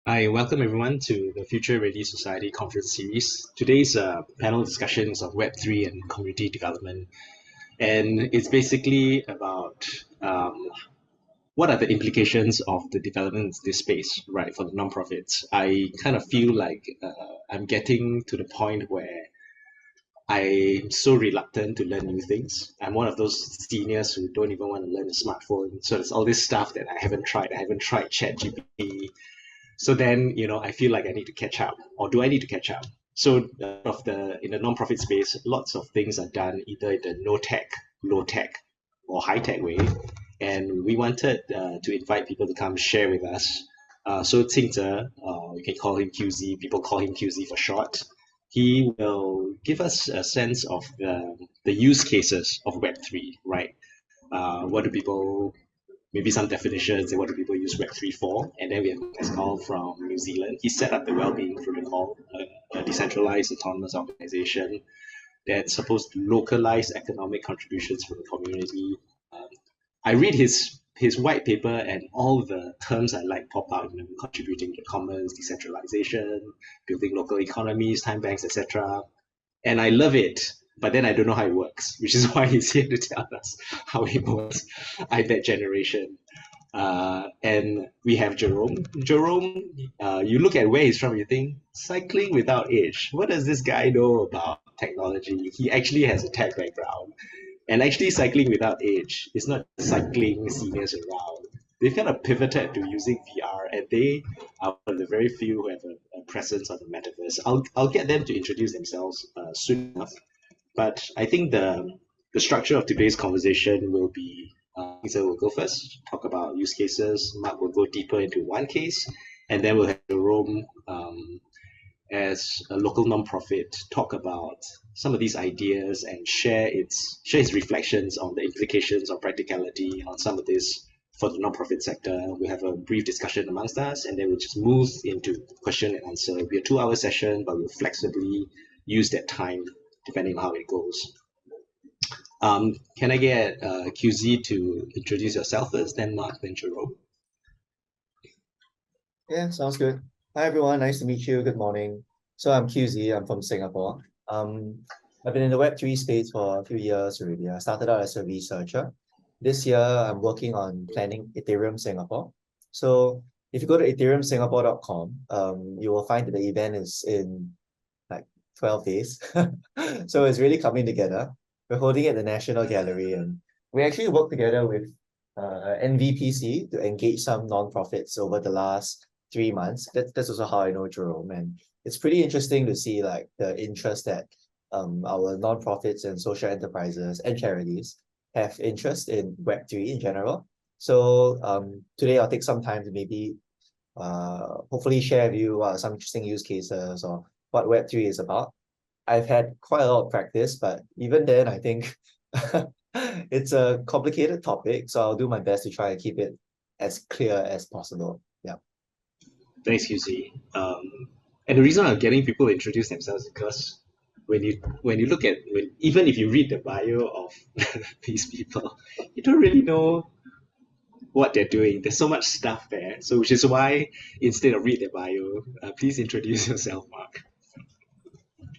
I welcome everyone to the Future Ready Society conference series. Today's panel discussion is on Web3 and community development, and it's basically about what are the implications of the development of this space, right, for the nonprofits. I kind of feel like I'm getting to the point where I'm so reluctant to learn new things. I'm one of those seniors who don't even want to learn a smartphone. So there's all this stuff that I haven't tried. I haven't tried ChatGPT. So then, I feel like I need to catch up, or do I need to catch up? So of the in the nonprofit space, lots of things are done either in the no tech, low tech, or high tech way, and we wanted to invite people to come share with us. So Qing Ze, you can call him QZ. People call him QZ for short. He will give us a sense of the use cases of Web3, right? What do people maybe some definitions and what do people use Web3 for. And then we have Pascal from New Zealand. He set up the Wellbeing Protocol, a decentralized autonomous organization that's supposed to localize economic contributions from the community. Um, I read his white paper and all the terms I like pop out, contributing to commons, decentralization, building local economies, time banks, etc. And I love it. But then I don't know how it works, which is why he's here to tell us how it works. I bet generation. And we have Jerome. Jerome, you look at where he's from, you think cycling without age. What does this guy know about technology? He actually has a tech background, and actually cycling without age is not cycling seniors around. They've kind of pivoted to using VR, and they are one of the very few who have a presence on the metaverse. I'll get them to introduce themselves soon enough. But I think the structure of today's conversation will be Lisa will go first, talk about use cases. Mark will go deeper into one case, and then we'll have Jerome as a local nonprofit talk about some of these ideas and share his reflections on the implications of practicality on some of this for the nonprofit sector. We'll have a brief discussion amongst us, and then we'll just move into question and answer. It'll be a 2 hour session, but we'll flexibly use that time depending on how it goes. Can I get QZ to introduce yourself first, then Mark, then Jerome? Yeah, sounds good. Hi, everyone. Nice to meet you. Good morning. So I'm QZ. I'm from Singapore. I've been in the Web3 space for a few years already. I started out as a researcher. This year, I'm working on planning Ethereum Singapore. So if you go to ethereumsingapore.com, you will find that the event is in like 12 days. So it's really coming together. We're holding it at the National Gallery, and we actually work together with NVPC to engage some nonprofits over the last 3 months. That's also how I know Jerome, and it's pretty interesting to see like the interest that our nonprofits and social enterprises and charities have interest in Web3 in general. So today I'll take some time to maybe hopefully share with you some interesting use cases or what Web3 is about. I've had quite a lot of practice, but even then, I think it's a complicated topic, so I'll do my best to try and keep it as clear as possible. Yeah. Thanks, QZ. And the reason I'm getting people to introduce themselves is because when you look at even if you read the bio of these people, you don't really know what they're doing. There's so much stuff there. So which is why instead of read their bio, please introduce yourself, Mark.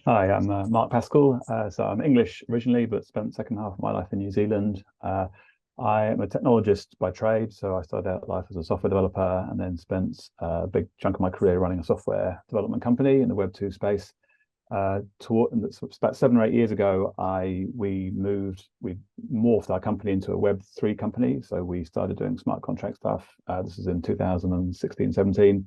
Hi, I'm Mark Pascall. So I'm English originally, but spent the second half of my life in New Zealand. I am a technologist by trade, so I started out life as a software developer and then spent a big chunk of my career running a software development company in the Web2 space. About 7 or 8 years ago, we morphed our company into a Web3 company. So we started doing smart contract stuff. This is in 2016, 17.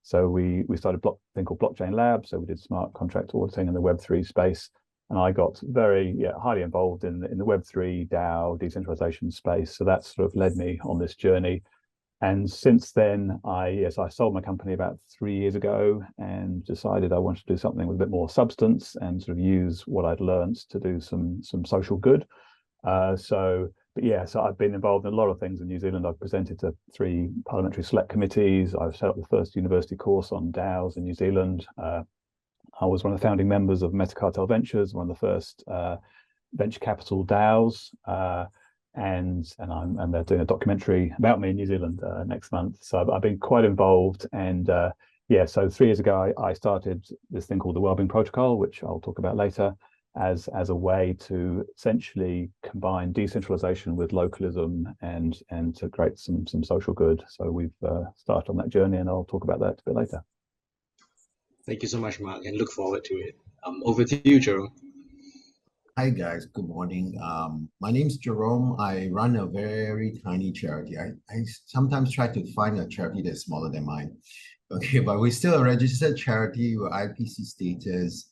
So we started a thing called Blockchain Lab. So we did smart contract auditing in the Web3 space. And I got very highly involved in the Web3 DAO decentralization space. So that sort of led me on this journey. And since then, I sold my company about 3 years ago and decided I wanted to do something with a bit more substance and sort of use what I'd learned to do some social good. So I've been involved in a lot of things in New Zealand. I've presented to 3 parliamentary select committees. I've set up the first university course on DAOs in New Zealand. I was one of the founding members of Metacartel Ventures, one of the first venture capital DAOs. And they're doing a documentary about me in New Zealand next month. So I've been quite involved, and Yeah, so 3 years ago, I started this thing called the Wellbeing Protocol, which I'll talk about later, as a way to essentially combine decentralization with localism and to create some social good. So we've started on that journey, and I'll talk about that a bit later. Thank you so much, Mark, and look forward to it. Over to you, Jerome. Hi guys, good morning. My name's Jerome. I run a very tiny charity. I sometimes try to find a charity that's smaller than mine. Okay, but we're still a registered charity with IPC status.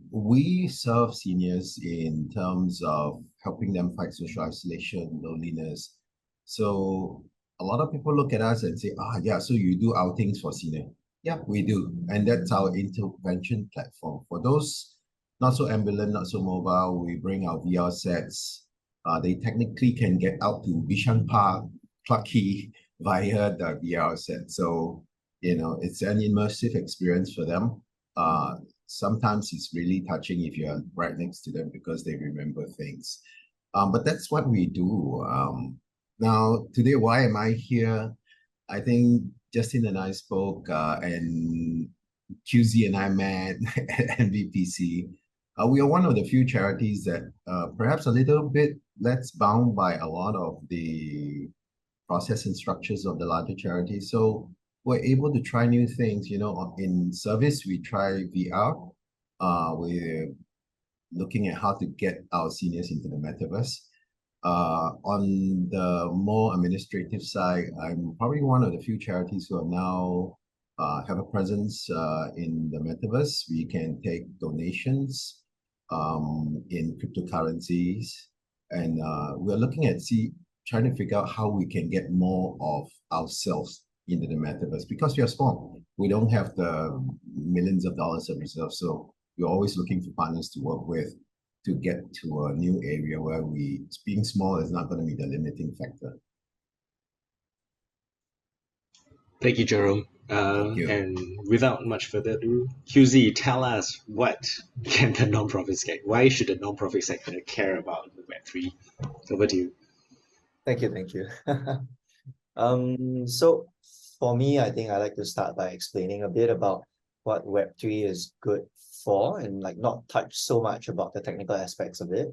We serve seniors in terms of helping them fight social isolation, loneliness. So a lot of people look at us and say, yeah, so you do outings for senior. Yeah, we do. And that's our intervention platform. For those not so ambulant, not so mobile, we bring our VR sets. They technically can get out to Bishan Park, Clarke Quay via the VR set. So, it's an immersive experience for them. Sometimes it's really touching if you're right next to them because they remember things. But that's what we do. Now, today, why am I here? I think Justin and I spoke and QZ and I met at NVPC. We are one of the few charities that perhaps a little bit less bound by a lot of the process and structures of the larger charities. So we're able to try new things. In service, we try VR. We're looking at how to get our seniors into the metaverse. On the more administrative side, I'm probably one of the few charities who are now have a presence in the metaverse. We can take donations in cryptocurrencies, and we're looking at trying to figure out how we can get more of ourselves into the metaverse because we are small. We don't have the millions of dollars of reserves, so we're always looking for partners to work with to get to a new area where being small is not going to be the limiting factor. Thank you, Jerome. Thank you. And without much further ado, QZ, tell us what can the nonprofit sector, why should the nonprofit sector care about the Web3? Over to you. Thank you. So for me, I think I like to start by explaining a bit about what Web3 is good for and not touch so much about the technical aspects of it.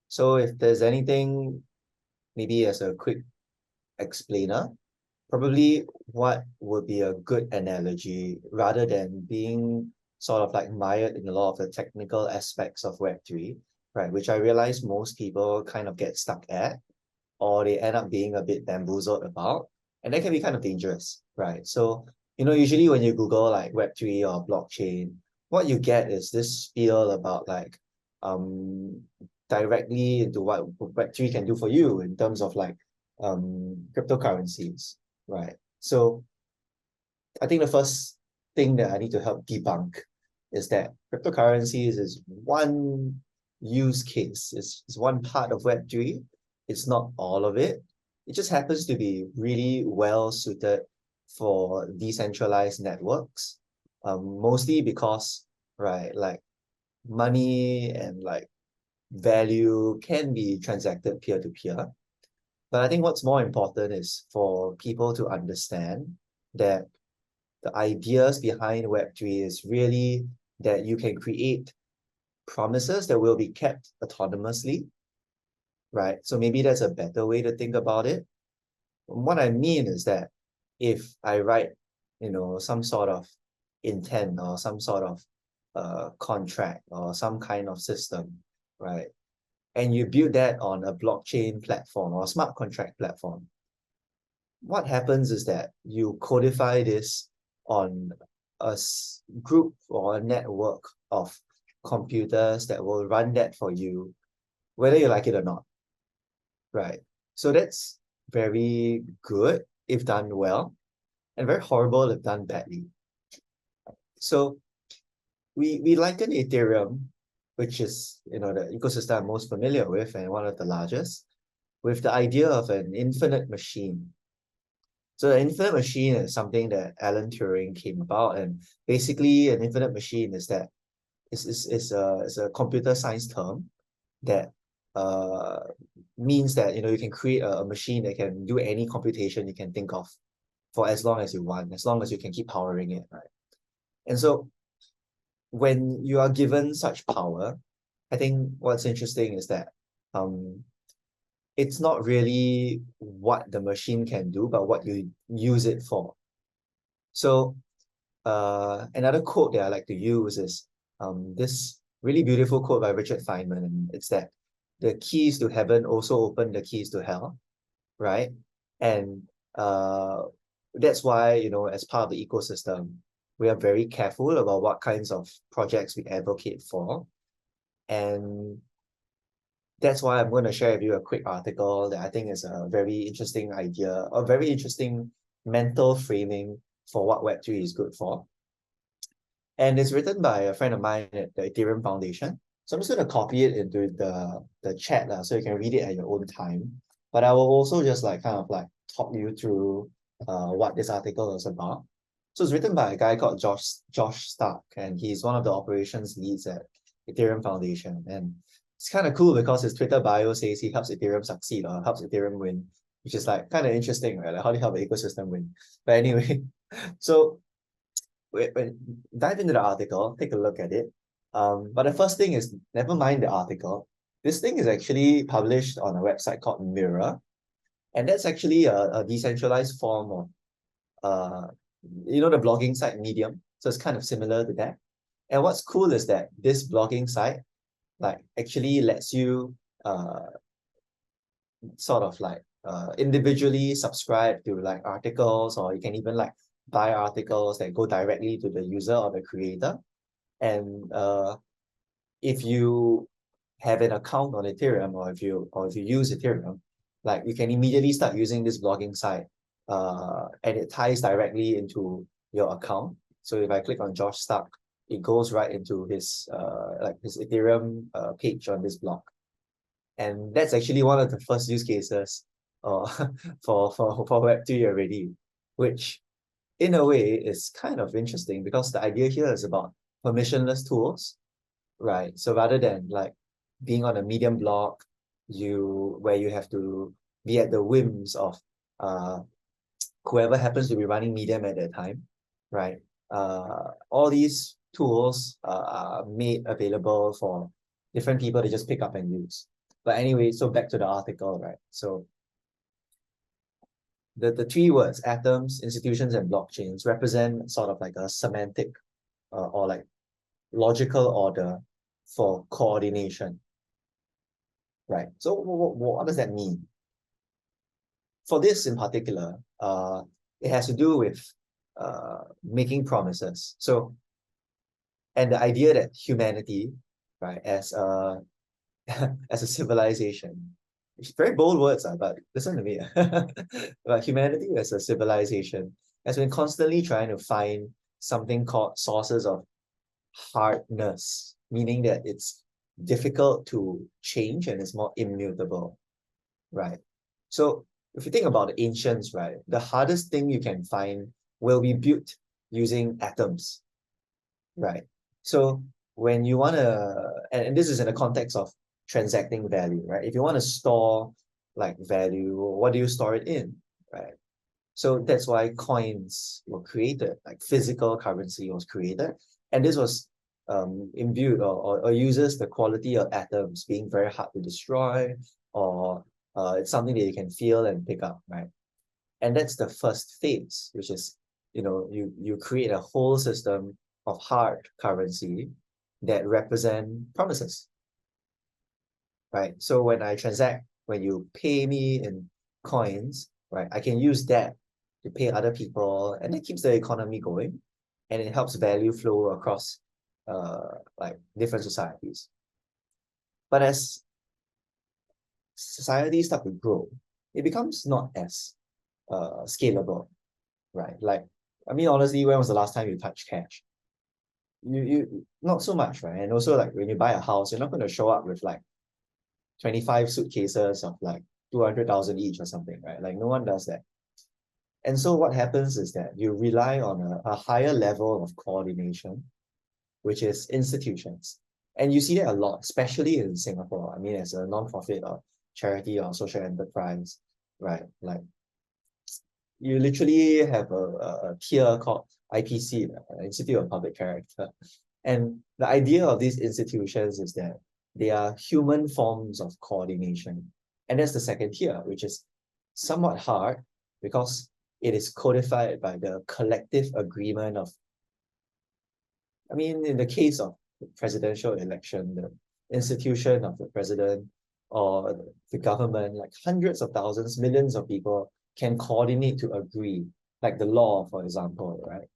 So if there's anything, maybe as a quick explainer, probably what would be a good analogy rather than being sort of mired in a lot of the technical aspects of Web3, right? Which I realize most people kind of get stuck at, or they end up being a bit bamboozled about, and that can be kind of dangerous, right? So, usually when you Google Web3 or blockchain, what you get is this feel about directly into what Web3 can do for you in terms of cryptocurrencies, right? So I think the first thing that I need to help debunk is that cryptocurrencies is one use case, is one part of Web3. It's not all of it. It just happens to be really well suited for decentralized networks, mostly because, right, money and value can be transacted peer-to-peer. But I think what's more important is for people to understand that the ideas behind Web3 is really that you can create promises that will be kept autonomously, right? So maybe that's a better way to think about it. What I mean is that if I write, some sort of intent or some sort of contract or some kind of system, right? And you build that on a blockchain platform or a smart contract platform, what happens is that you codify this on a group or a network of computers that will run that for you, whether you like it or not, right? So that's very good if done well, and very horrible if done badly. So we liken Ethereum, which is the ecosystem I'm most familiar with and one of the largest, with the idea of an infinite machine. So the infinite machine is something that Alan Turing came about, and basically an infinite machine is that it's a computer science term that means that you can create a machine that can do any computation you can think of for as long as you want, as long as you can keep powering it, right? And so when you are given such power, I think what's interesting is that it's not really what the machine can do, but what you use it for. So another quote that I like to use is this really beautiful quote by Richard Feynman, and it's that the keys to heaven also open the keys to hell, right? And that's why, you know, as part of the ecosystem, we are very careful about what kinds of projects we advocate for. And that's why I'm going to share with you a quick article that I think is a very interesting idea, a very interesting mental framing for what Web3 is good for. And it's written by a friend of mine at the Ethereum Foundation. So I'm just going to copy it into the chat so you can read it at your own time. But I will also just like kind of like talk you through what this article is about. So it's written by a guy called Josh Stark, and he's one of the operations leads at Ethereum Foundation. And it's kind of cool because his Twitter bio says he helps Ethereum succeed or helps Ethereum win, which is like kind of interesting, right? Like how do you help the ecosystem win? But anyway, so dive into the article, take a look at it. But the first thing is, never mind the article. This thing is actually published on a website called Mirror. And that's actually a decentralized form of, you know, the blogging site Medium. So it's kind of similar to that. And what's cool is that this blogging site like actually lets you sort of like individually subscribe to like articles, or you can even like buy articles that go directly to the user or the creator. And if you have an account on Ethereum, or if you use Ethereum, like you can immediately start using this blogging site, and it ties directly into your account. So if I click on Josh Stark, it goes right into his like his Ethereum page on this blog. And that's actually one of the first use cases for Web3 already, which in a way is kind of interesting because the idea here is about permissionless tools, right? So rather than like being on a Medium blog, where you have to be at the whims of whoever happens to be running Medium at that time, right? All these tools are made available for different people to just pick up and use. But anyway, so back to the article, right? So the three words, atoms, institutions, and blockchains, represent sort of like a semantic or like logical order for coordination, right? So what does that mean? For this in particular, it has to do with making promises. So, and the idea that humanity, right, as a as a civilization, it's very bold words, but listen to me. But humanity as a civilization has been constantly trying to find something called sources of hardness, meaning that it's difficult to change and it's more immutable, right? So if you think about the ancients, right, the hardest thing you can find will be built using atoms, right? So when you want to, and this is in the context of transacting value, right? If you want to store like value, what do you store it in, right? So that's why coins were created, like physical currency was created. And this was imbued or uses the quality of atoms being very hard to destroy, or it's something that you can feel and pick up, right? And that's the first phase, which is, you know, you create a whole system of hard currency that represent promises, right? So when I transact, when you pay me in coins, right, I can use that to pay other people, and it keeps the economy going, and it helps value flow across like different societies. But as societies start to grow, it becomes not as scalable, right? Like, I mean, honestly, when was the last time you touched cash? You not so much, right? And also, like when you buy a house, you're not going to show up with like 25 suitcases of like 200,000 each or something, right? Like no one does that. And so what happens is that you rely on a higher level of coordination, which is institutions. And you see that a lot, especially in Singapore. I mean, as a non-profit or charity or social enterprise, right? Like you literally have a tier called IPC, Institute of Public Character. And the idea of these institutions is that they are human forms of coordination. And that's the second tier, which is somewhat hard because it is codified by the collective agreement of, I mean, in the case of the presidential election, the institution of the president or the government, like hundreds of thousands, millions of people can coordinate to agree, like the law, for example, right?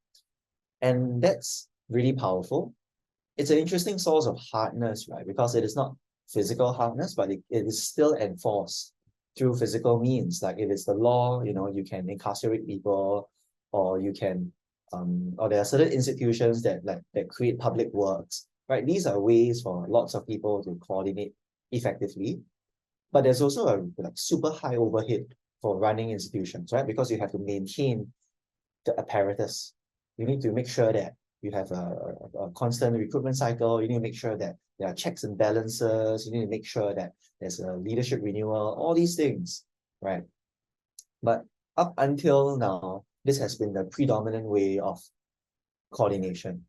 And that's really powerful. It's an interesting source of hardness, right? Because it is not physical hardness, but it is still enforced through physical means. Like if it's the law, you can incarcerate people, or you can, or there are certain institutions that create public works, right? These are ways for lots of people to coordinate effectively. But there's also a super high overhead for running institutions, right? Because you have to maintain the apparatus. You need to make sure that you have a constant recruitment cycle. You need to make sure that there are checks and balances. You need to make sure that there's a leadership renewal, all these things, right? But up until now, this has been the predominant way of coordination,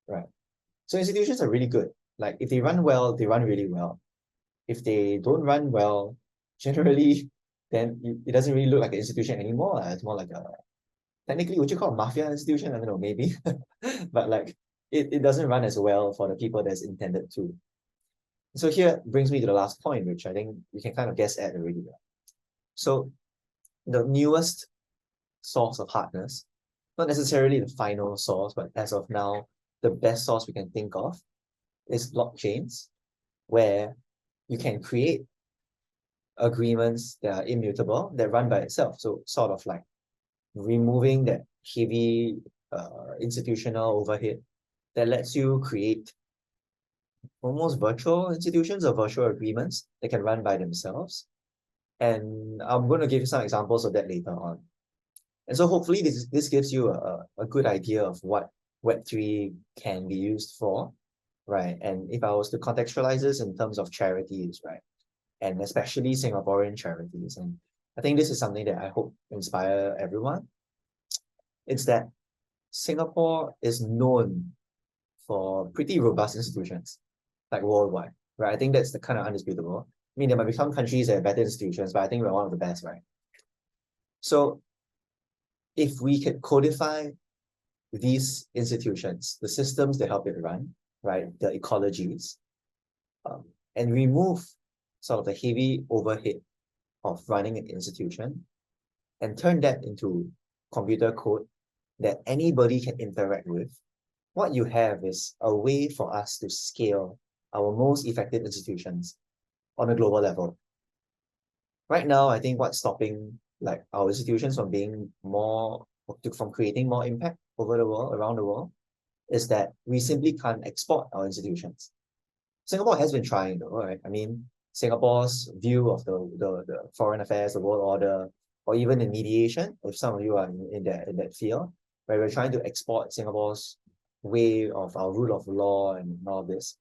right? So institutions are really good. Like if they run well, they run really well. If they don't run well, generally, then it doesn't really look like an institution anymore. It's more like technically, would you call it a mafia institution? I don't know, maybe. But like, it doesn't run as well for the people that's intended to. So here brings me to the last point, which I think we can kind of guess at already. So the newest source of hardness, not necessarily the final source, but as of now, the best source we can think of is blockchains, where you can create agreements that are immutable, that run by itself. So sort of like removing that heavy institutional overhead that lets you create almost virtual institutions or virtual agreements that can run by themselves. And I'm going to give you some examples of that later on. And so hopefully this gives you a good idea of what Web3 can be used for, right? And if I was to contextualize this in terms of charities, right? And especially Singaporean charities, and I think this is something that I hope inspire everyone. It's that Singapore is known for pretty robust institutions, like worldwide, right? I think that's the kind of undisputable. I mean, there might be some countries that have better institutions, but I think we're one of the best, right? So if we could codify these institutions, the systems that help it run, right, the ecologies, and remove sort of the heavy overhead of running an institution and turn that into computer code that anybody can interact with, what you have is a way for us to scale our most effective institutions on a global level. Right now, I think what's stopping like our institutions from being from creating more impact over the world, around the world, is that we simply can't export our institutions. Singapore has been trying though, right? I mean, Singapore's view of the foreign affairs, the world order, or even in mediation, if some of you are in that field, where we're trying to export Singapore's way of our rule of law and all this,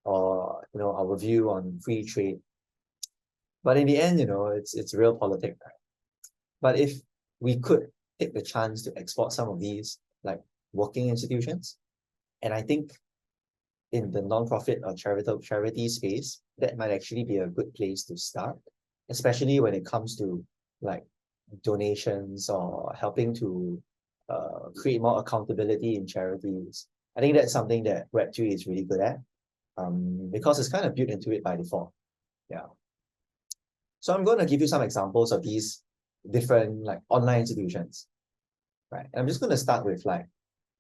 or our view on free trade. But in the end, it's real politics, right? But if we could take the chance to export some of these like working institutions, and I think in the non-profit or charity space, that might actually be a good place to start, especially when it comes to like donations or helping to create more accountability in charities. I think that's something that Web3 is really good at, because it's kind of built into it by default. Yeah. So I'm going to give you some examples of these different like online institutions, right? And I'm just going to start with like,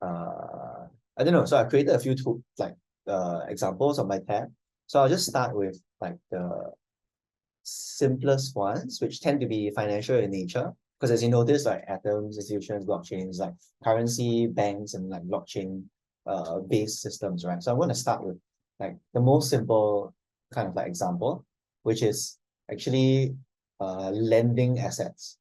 I don't know. So I created a few examples on my tab. So I'll just start with like the simplest ones, which tend to be financial in nature. Because as you notice, like atoms, institutions, blockchains, like currency, banks, and like blockchain based systems, right? So I'm going to start with like the most simple kind of like example, which is actually lending assets,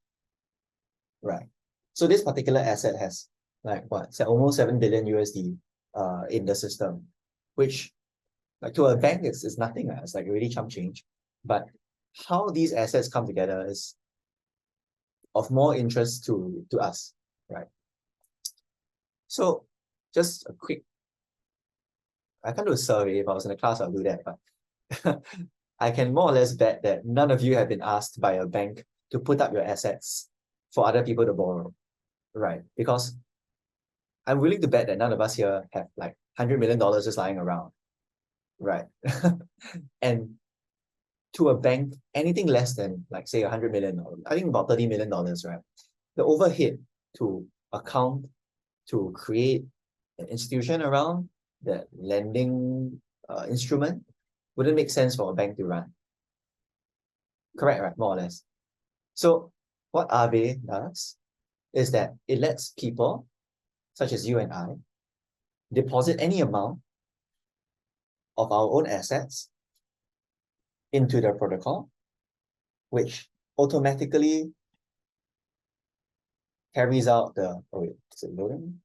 right? So this particular asset has like almost 7 billion USD in the system, which like to a bank it's nothing. It's like really chump change. But how these assets come together is of more interest to us, right? So just a quick, I can't do a survey. If I was in a class, I'll do that, but I can more or less bet that none of you have been asked by a bank to put up your assets for other people to borrow, right? Because I'm willing to bet that none of us here have like $100 million just lying around, right? And to a bank, anything less than like say $100 million, I think about $30 million, right? The overhead to account, to create an institution around that lending instrument wouldn't make sense for a bank to run. Correct, right? More or less. So what Aave does is that it lets people, such as you and I, deposit any amount of our own assets into the protocol, which automatically carries out the, oh wait, is it loading?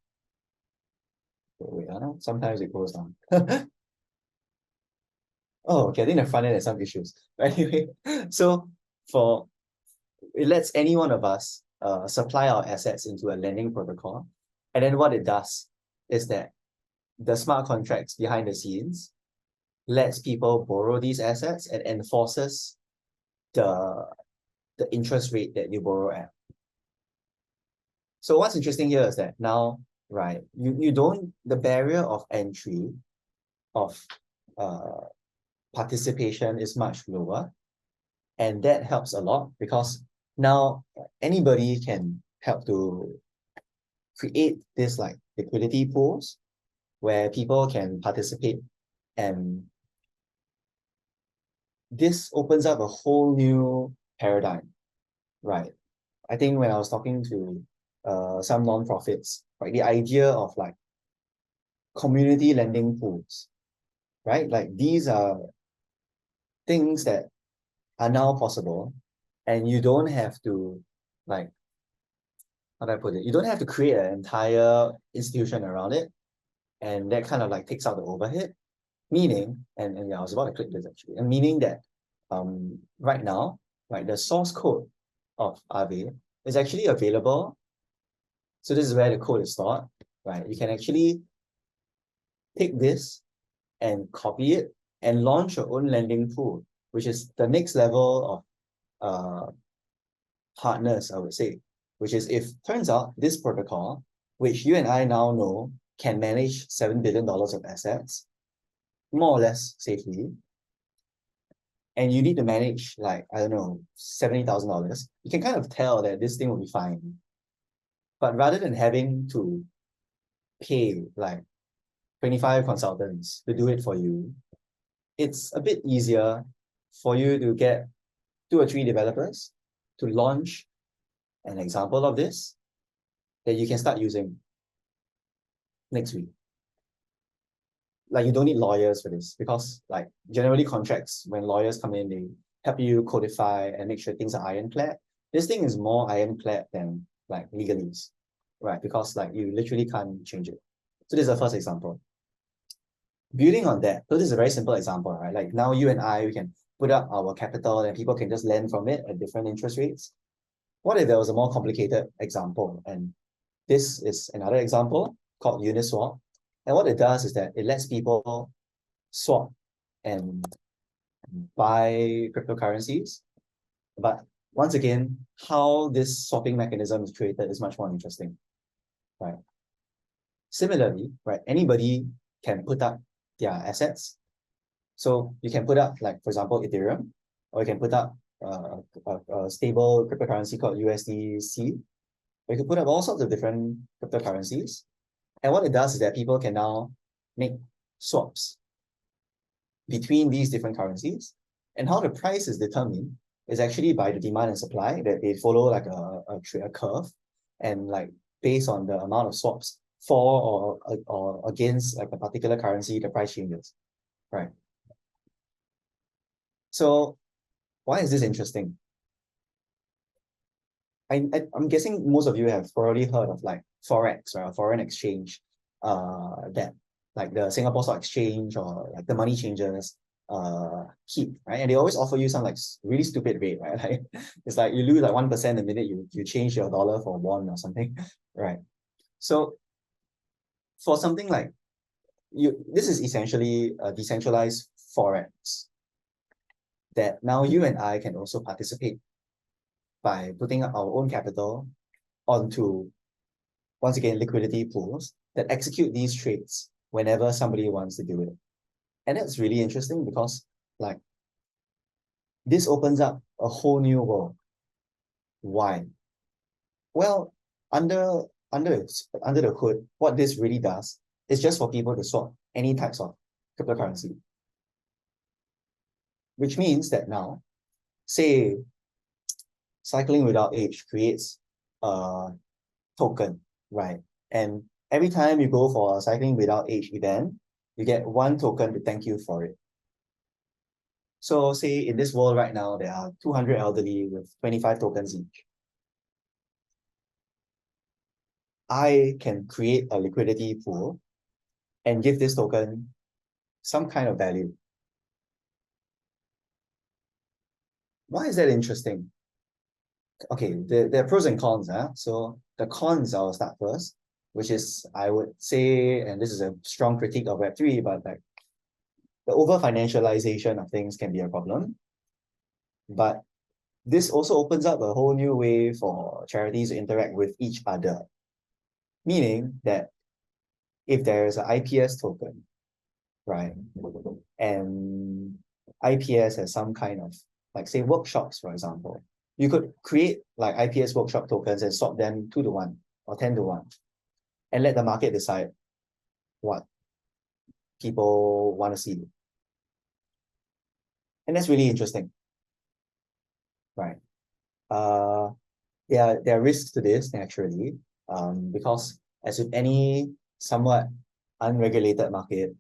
Wait, I don't know, sometimes it goes down. Oh, okay, I think the front end has some issues. Anyway, so it lets any one of us supply our assets into a lending protocol. And then what it does is that the smart contracts behind the scenes lets people borrow these assets and enforces the interest rate that you borrow at. So what's interesting here is that now, right, you don't, the barrier of entry of participation is much lower. And that helps a lot because now anybody can help to create this like liquidity pools where people can participate, and this opens up a whole new paradigm, right? I think when I was talking to some non-profits, right, the idea of like community lending pools, right? Like these are things that are now possible, and you don't have to like, how do I put it? You don't have to create an entire institution around it, and that kind of like takes out the overhead. Meaning, and yeah, I was about to click this actually, and meaning that right now, right, the source code of Aave is actually available. So this is where the code is stored, right? You can actually take this and copy it and launch your own lending pool, which is the next level of hardness, I would say, which is if turns out this protocol, which you and I now know can manage $7 billion of assets, more or less safely, and you need to manage like, I don't know, $70,000, you can kind of tell that this thing will be fine. But rather than having to pay like 25 consultants to do it for you, it's a bit easier for you to get 2 or 3 developers to launch an example of this that you can start using next week. Like you don't need lawyers for this because like generally contracts, when lawyers come in, they help you codify and make sure things are ironclad. This thing is more ironclad than like legalese, right? Because like you literally can't change it. So this is the first example. Building on that, so this is a very simple example, right? Like now you and I, we can put up our capital and people can just lend from it at different interest rates. What if there was a more complicated example? And this is another example called Uniswap. And what it does is that it lets people swap and buy cryptocurrencies. But once again, how this swapping mechanism is created is much more interesting, right? Similarly, right, anybody can put up their assets. So you can put up, like, for example, Ethereum, or you can put up a stable cryptocurrency called USDC. Or you can put up all sorts of different cryptocurrencies. And what it does is that people can now make swaps between these different currencies. And how the price is determined is actually by the demand and supply, that they follow like a curve, and like based on the amount of swaps for or against like a particular currency, the price changes, right? So why is this interesting? I'm guessing most of you have probably heard of like Forex, right, or foreign exchange, that like the Singapore Stock Exchange or like the money changers, keep, right? And they always offer you some like really stupid rate, right? Like it's like you lose like 1% the minute you change your dollar for won or something, right? So for something like this is essentially a decentralized forex that now you and I can also participate by putting up our own capital onto, once again, liquidity pools that execute these trades whenever somebody wants to do it. And that's really interesting because like this opens up a whole new world. Why? Well, under the hood, what this really does is just for people to swap any types of cryptocurrency. Which means that now, say, cycling without age creates a token, right? And every time you go for a cycling without age event, you get one token to thank you for it. So say in this world right now, there are 200 elderly with 25 tokens each. I can create a liquidity pool and give this token some kind of value. Why is that interesting? Okay, there are pros and cons. So the cons, I'll start first, which is, I would say, and this is a strong critique of Web3, but like the over-financialization of things can be a problem. But this also opens up a whole new way for charities to interact with each other. Meaning that if there is an IPS token, right, and IPS has some kind of, like say workshops, for example, you could create like IPS workshop tokens and swap them 2-to-1 or 10-to-1 and let the market decide what people want to see. And that's really interesting, right? There are risks to this naturally, because as with any somewhat unregulated market,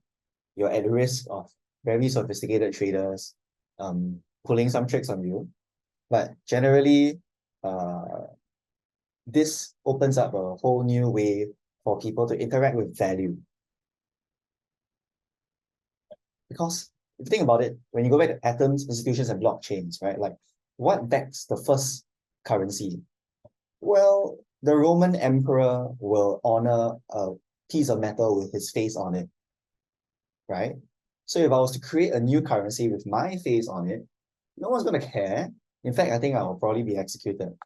you're at risk of very sophisticated traders pulling some tricks on you. But generally, this opens up a whole new way for people to interact with value. Because if you think about it, when you go back to atoms, institutions, and blockchains, right? Like, what backs the first currency? Well, the Roman emperor will honor a piece of metal with his face on it, right? So if I was to create a new currency with my face on it, no one's going to care. In fact, I think I will probably be executed.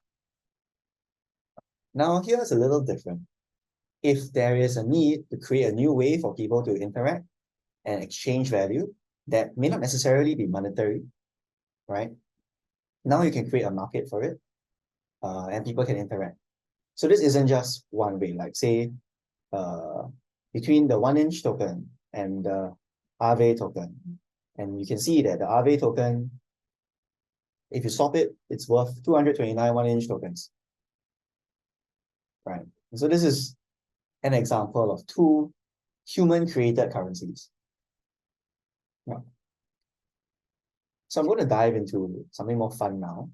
Now, here's a little different. If there is a need to create a new way for people to interact and exchange value that may not necessarily be monetary, right? Now you can create a market for it, and people can interact. So this isn't just one way, like say, between the 1-inch token and the Aave token. And you can see that the Aave token, if you swap it, it's worth 229 1-inch tokens. Right. And so this is an example of two human-created currencies. Right. So I'm going to dive into something more fun now,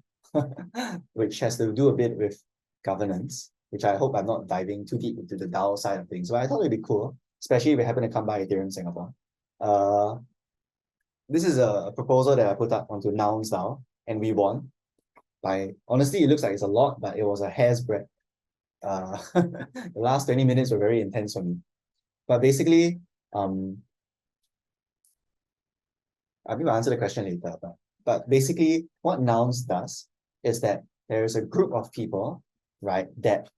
which has to do a bit with governance, which I hope I'm not diving too deep into the DAO side of things. But I thought it'd be cool, especially if we happen to come by Ethereum Singapore. This is a proposal that I put up onto Nouns DAO, and we won. Honestly, it looks like it's a lot, but it was a hair's breadth. The last 20 minutes were very intense for me. But basically, I will answer the question later. But basically, what Nouns does is that there is a group of people, right, that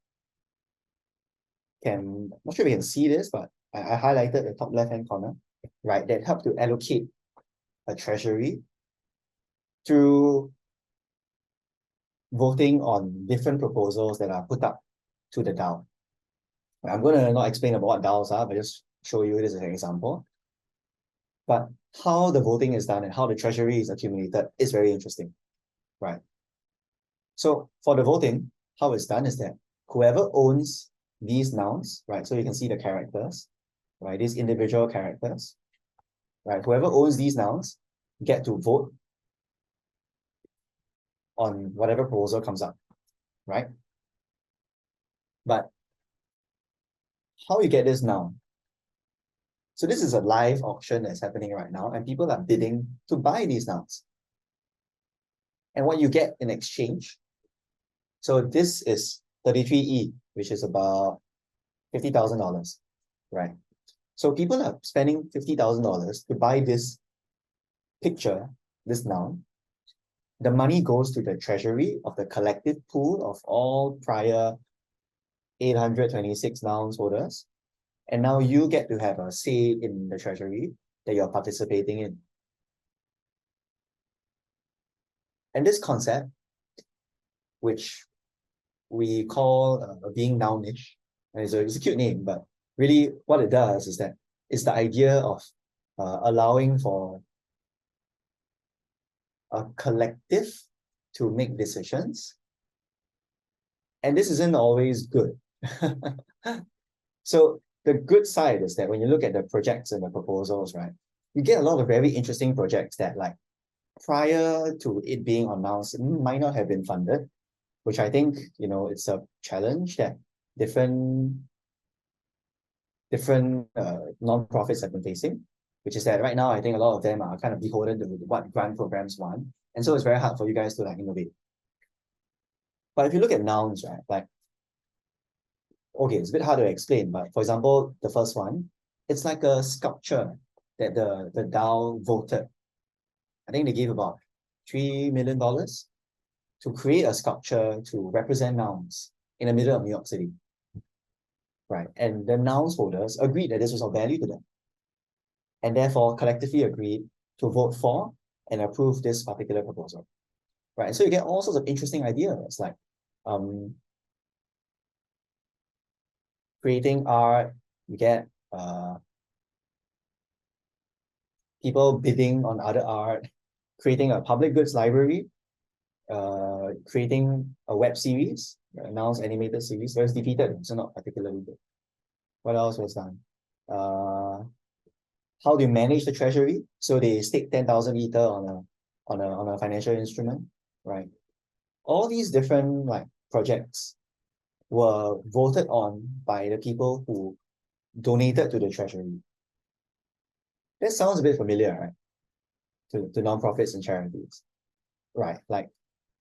can, I'm not sure if you can see this, but I highlighted the top left-hand corner, right, that help to allocate a treasury through voting on different proposals that are put up to the DAO. I'm going to not explain about what DAOs are, but just show you this as an example. But how the voting is done and how the treasury is accumulated is very interesting, right? So for the voting, how it's done is that whoever owns these nouns, right? So you can see the characters, right? These individual characters, right? Whoever owns these nouns get to vote on whatever proposal comes up, right? But how you get this noun? So this is a live auction that's happening right now, and people are bidding to buy these nouns. And what you get in exchange, so this is 33E, which is about $50,000, right? So people are spending $50,000 to buy this picture, this noun. The money goes to the treasury of the collective pool of all prior 826 nouns holders. And now you get to have a say in the treasury that you're participating in. And this concept, which we call being nounish, and it's a cute name, but really what it does is that it's the idea of allowing for a collective to make decisions. And this isn't always good. So the good side is that when you look at the projects and the proposals, right, you get a lot of very interesting projects that, like, prior to it being announced, might not have been funded, which I think, you know, it's a challenge that different non-profits have been facing, which is that right now, I think a lot of them are kind of beholden to what grant programs want. And so it's very hard for you guys to, like, innovate. But if you look at nouns, right, like, okay, it's a bit hard to explain, but for example, the first one, it's like a sculpture that the DAO voted. I think they gave about $3 million to create a sculpture to represent nouns in the middle of New York City. Right. And the nouns holders agreed that this was of value to them, and therefore collectively agreed to vote for and approve this particular proposal. Right. So you get all sorts of interesting ideas, like creating art. You get people bidding on other art, creating a public goods library, creating a web series, Nouns animated series. It was defeated, so not particularly good. What else was done? How do you manage the treasury? So they stake 10,000 Ether on a financial instrument, right? All these different, like, projects were voted on by the people who donated to the treasury. That sounds a bit familiar, right? To nonprofits and charities, right? Like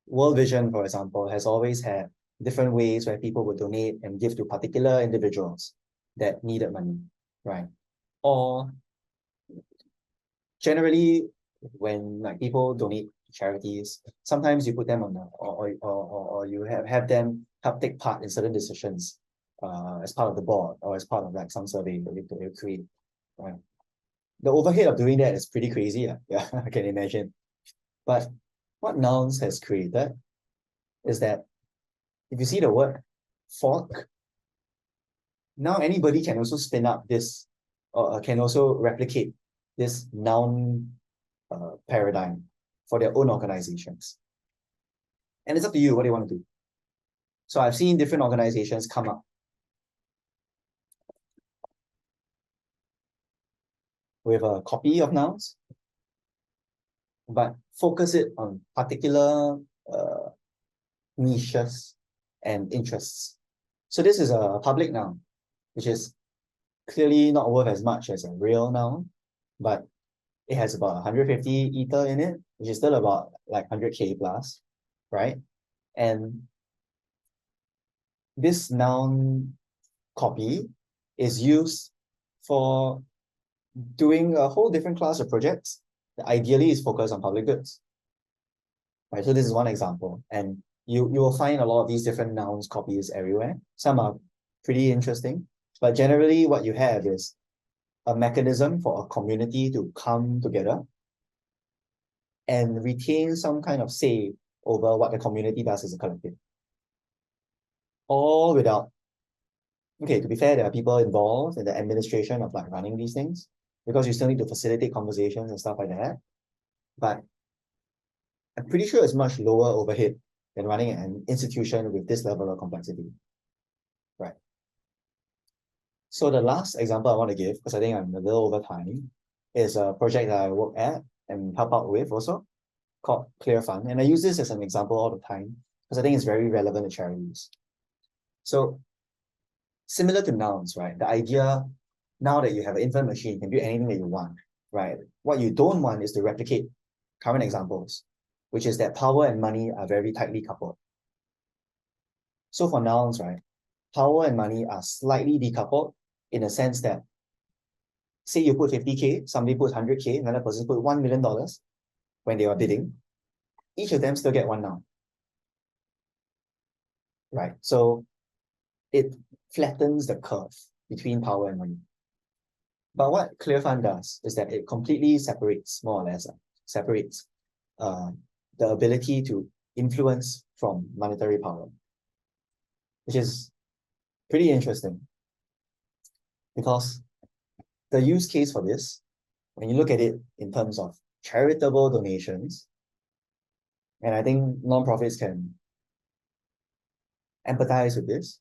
World Vision, for example, has always had different ways where people would donate and give to particular individuals that needed money, right? Or generally, when, like, people donate to charities, sometimes you put them on or you have them help take part in certain decisions as part of the board or as part of, like, some survey that you create, right? The overhead of doing that is pretty crazy. Yeah, I can imagine. But what Nouns has created is that if you see the word fork, now anybody can also spin up this, or can also replicate this noun paradigm for their own organizations. And it's up to you what you want to do. So I've seen different organizations come up with a copy of Nouns, but focus it on particular niches and interests. So this is a public noun, which is clearly not worth as much as a real noun, but it has about 150 Ether in it, which is still about, like, 100K plus, right? And this noun copy is used for doing a whole different class of projects that ideally is focused on public goods. Right, so this is one example, and you will find a lot of these different nouns copies everywhere. Some are pretty interesting, but generally what you have is a mechanism for a community to come together and retain some kind of say over what the community does as a collective. All without, okay, to be fair, there are people involved in the administration of, like, running these things, because you still need to facilitate conversations and stuff like that. But I'm pretty sure it's much lower overhead than running an institution with this level of complexity, right? So the last example I want to give, because I think I'm a little over time, is a project that I work at and help out with also, called Clear Fund. And I use this as an example all the time, because I think it's very relevant to charities. So similar to nouns, right? The idea now that you have an infinite machine, you can build anything that you want, right? What you don't want is to replicate current examples, which is that power and money are very tightly coupled. So for nouns, right, power and money are slightly decoupled in a sense that, say you put 50K, somebody put 100K, another person put $1 million when they are bidding, each of them still get one noun, right? So it flattens the curve between power and money. But what ClearFund does is that it completely separates, more or less, separates the ability to influence from monetary power, which is pretty interesting. Because the use case for this, when you look at it in terms of charitable donations, and I think nonprofits can empathize with this,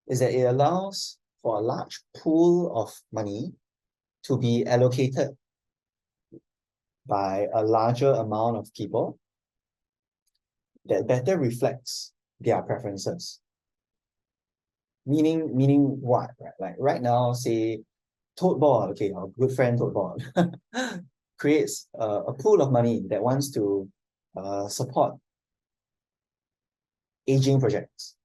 is that it allows for a large pool of money to be allocated by a larger amount of people that better reflects their preferences. Meaning what, right? Like right now, say, Toadboard, okay, our good friend Toadboard, creates a pool of money that wants to support aging projects,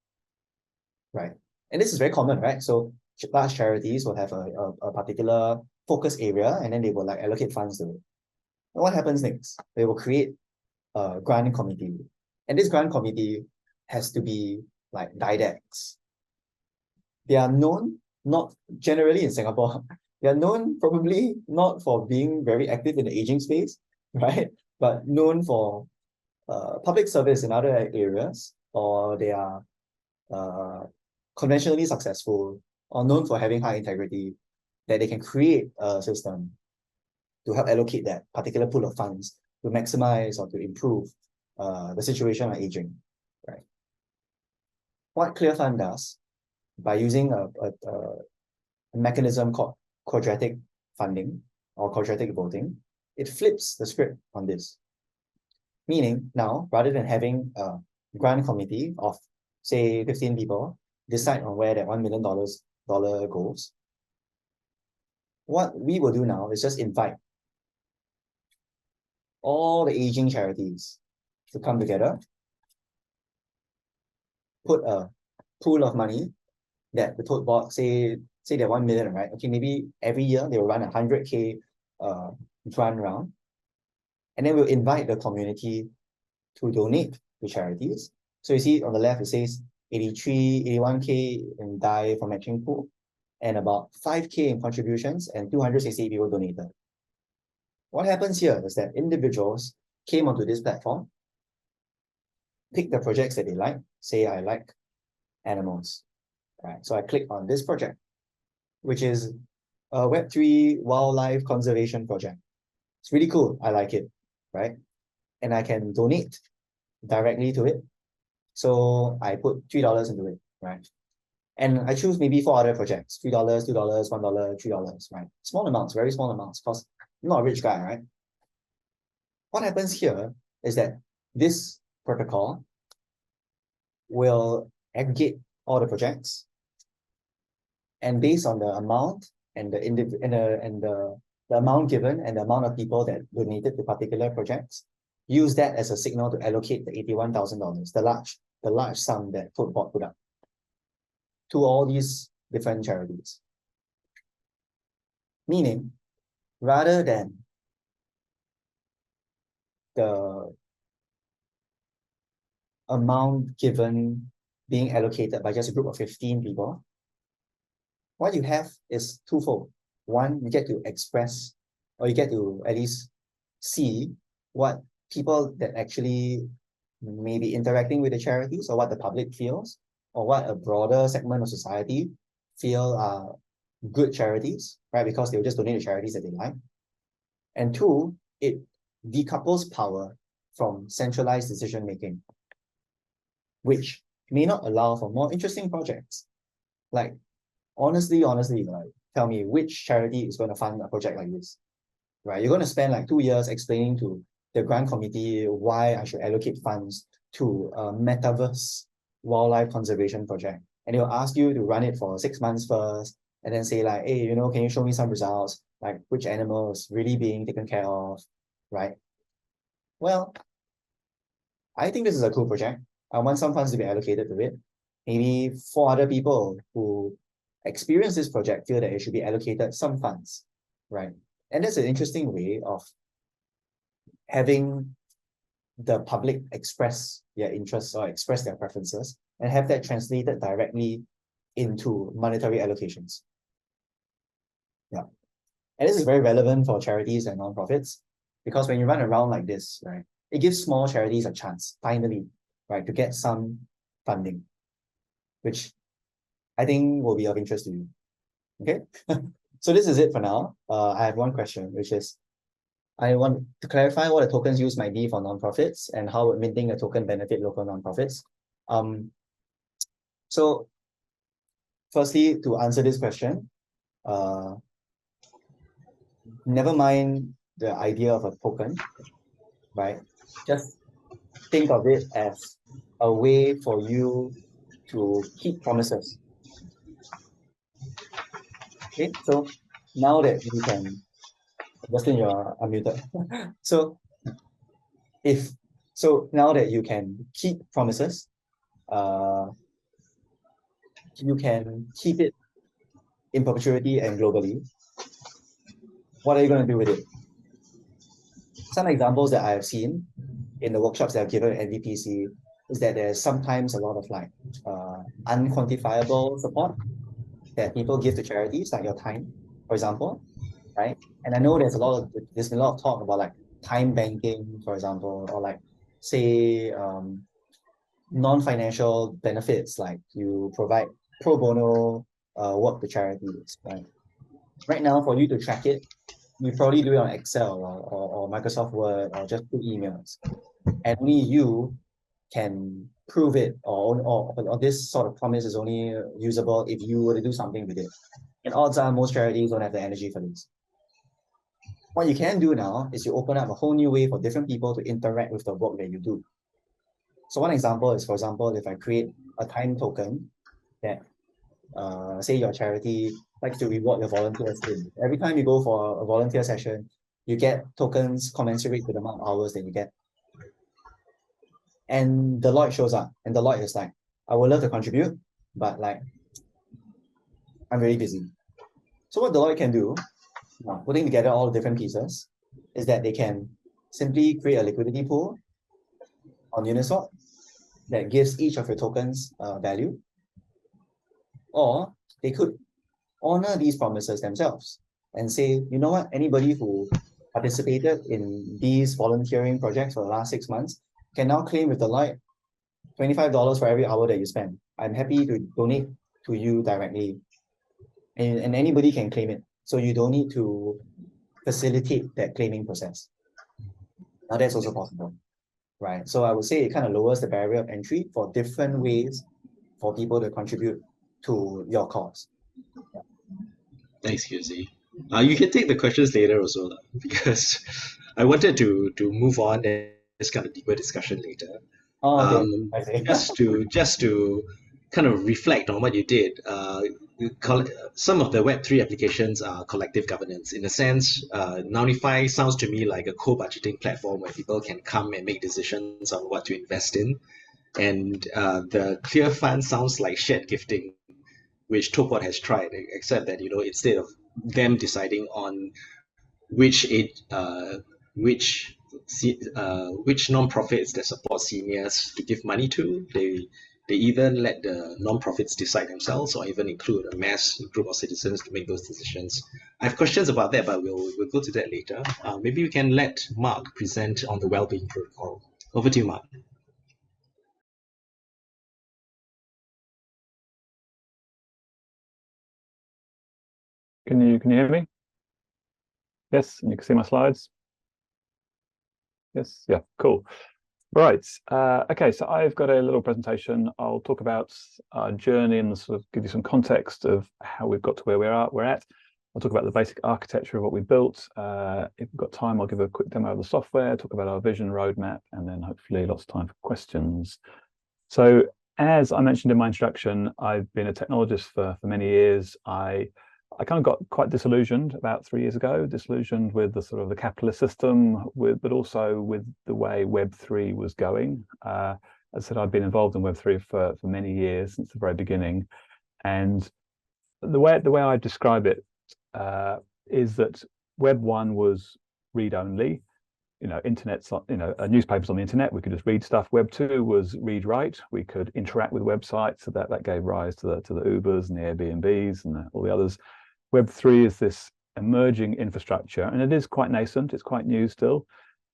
right? And this is very common, right? So large charities will have a particular focus area, and then they will like allocate funds to it. And what happens next? They will create a grant committee. And this grant committee has to be like didacts. They are known, not generally in Singapore, they are known probably not for being very active in the aging space, right? But known for public service in other areas, or they are conventionally successful, or known for having high integrity, that they can create a system to help allocate that particular pool of funds to maximize or to improve the situation of aging, right? What ClearFund does, by using a mechanism called quadratic funding or quadratic voting, it flips the script on this. Meaning now, rather than having a grant committee of, say, 15 people decide on where that $1 million goes, what we will do now is just invite all the aging charities to come together, put a pool of money that the tote board, say they're 1 million, right? Okay, maybe every year they will run 100K grant round. And then we'll invite the community to donate to charities. So you see on the left, it says 81K in DAI for matching pool, and about 5K in contributions, and 268 people donated. What happens here is that individuals came onto this platform, pick the projects that they like. Say I like animals, right? So I click on this project, which is a Web3 wildlife conservation project. It's really cool. I like it, right? And I can donate directly to it. So I put $3 into it, right? And I choose maybe 4 other projects, $3, $2, $1, $3, right? Small amounts, very small amounts, because I'm not a rich guy, right? What happens here is that this protocol will aggregate all the projects, and based on the amount and the amount given and the amount of people that donated to particular projects, use that as a signal to allocate the $81,000, the large sum that Toadboard put up, to all these different charities. Meaning, rather than the amount given being allocated by just a group of 15 people, what you have is twofold. One, you get to express, or you get to at least see what people that actually may be interacting with the charities, or what the public feels, or what a broader segment of society feel are good charities, right? Because they'll just donate to charities that they like. And two, it decouples power from centralized decision-making, which may not allow for more interesting projects. Like, honestly, like, tell me which charity is going to fund a project like this, right? You're going to spend like 2 years explaining to the grant committee why I should allocate funds to a metaverse wildlife conservation project. And they'll ask you to run it for 6 months first, and then say like, hey, can you show me some results, like which animal is really being taken care of, right? Well, I think this is a cool project. I want some funds to be allocated to it. Maybe 4 other people who experience this project feel that it should be allocated some funds, right? And that's an interesting way of having the public express their interests or express their preferences and have that translated directly into monetary allocations. Yeah. And this is very relevant for charities and nonprofits, because when you run around like this, right, it gives small charities a chance, finally, right, to get some funding, which I think will be of interest to you. Okay. So this is it for now. I have one question, which is, I want to clarify what the tokens use might be for nonprofits and how would minting a token benefit local nonprofits. So firstly, to answer this question, never mind the idea of a token, right? Just think of it as a way for you to keep promises. Okay, so now that you can, Justin, you're unmuted. So now that you can keep promises, you can keep it in perpetuity and globally. What are you going to do with it? Some examples that I have seen in the workshops that I've given at NVPC is that there's sometimes a lot of like unquantifiable support that people give to charities, like your time, for example, right? And I know there's been a lot of talk about like time banking, for example, or like say non-financial benefits, like you provide pro bono work to charities, right? Right now, for you to track it, you probably do it on Excel or Microsoft Word or just through emails. And only you can prove it, or this sort of promise is only usable if you were to do something with it. And odds are most charities don't have the energy for this. What you can do now is you open up a whole new way for different people to interact with the work that you do. So one example is, for example, if I create a time token that, say your charity likes to reward your volunteers. Every time you go for a volunteer session, you get tokens commensurate with the amount of hours that you get. And Deloitte shows up, and Deloitte is like, I would love to contribute, but like, I'm very busy. So what Deloitte can do, putting together all the different pieces, is that they can simply create a liquidity pool on Uniswap that gives each of your tokens value. Or they could honor these promises themselves and say, you know what, anybody who participated in these volunteering projects for the last 6 months can now claim with Deloitte $25 for every hour that you spend. I'm happy to donate to you directly. And anybody can claim it. So you don't need to facilitate that claiming process. Now that's also possible, right? So I would say it kind of lowers the barrier of entry for different ways for people to contribute to your cause. Yeah. Thanks, QZ. You can take the questions later also, because I wanted to move on and this kind of deeper discussion later. Oh, okay. just to kind of reflect on what you did. Some of the Web3 applications are collective governance. In a sense, Nounify sounds to me like a co-budgeting platform where people can come and make decisions on what to invest in. And the Clear Fund sounds like shared gifting, which Topot has tried, except that, instead of them deciding on which non-profits that support seniors to give money to, they either let the non-profits decide themselves or even include a mass group of citizens to make those decisions. I have questions about that, but we'll go to that later. Maybe we can let Mark present on the Wellbeing Protocol. Over to you, Mark. Can you hear me? Yes, and you can see my slides. Yes, yeah, cool. Right. Okay, so I've got a little presentation. I'll talk about our journey and sort of give you some context of how we've got to where we're at. I'll talk about the basic architecture of what we built. If we've got time, I'll give a quick demo of the software, talk about our vision roadmap, and then hopefully lots of time for questions. So as I mentioned in my introduction, I've been a technologist for many years. I I kind of got quite disillusioned about 3 years ago, disillusioned with the sort of the capitalist system, but also with the way Web3 was going. As I said, I've been involved in Web3 for many years, since the very beginning. And the way I describe it is that Web1 was read only. Internet's, newspapers on the internet, we could just read stuff. Web2 was read write. We could interact with websites, so that gave rise to the Ubers and the Airbnbs and all the others. Web3 is this emerging infrastructure, and it is quite nascent, it's quite new still,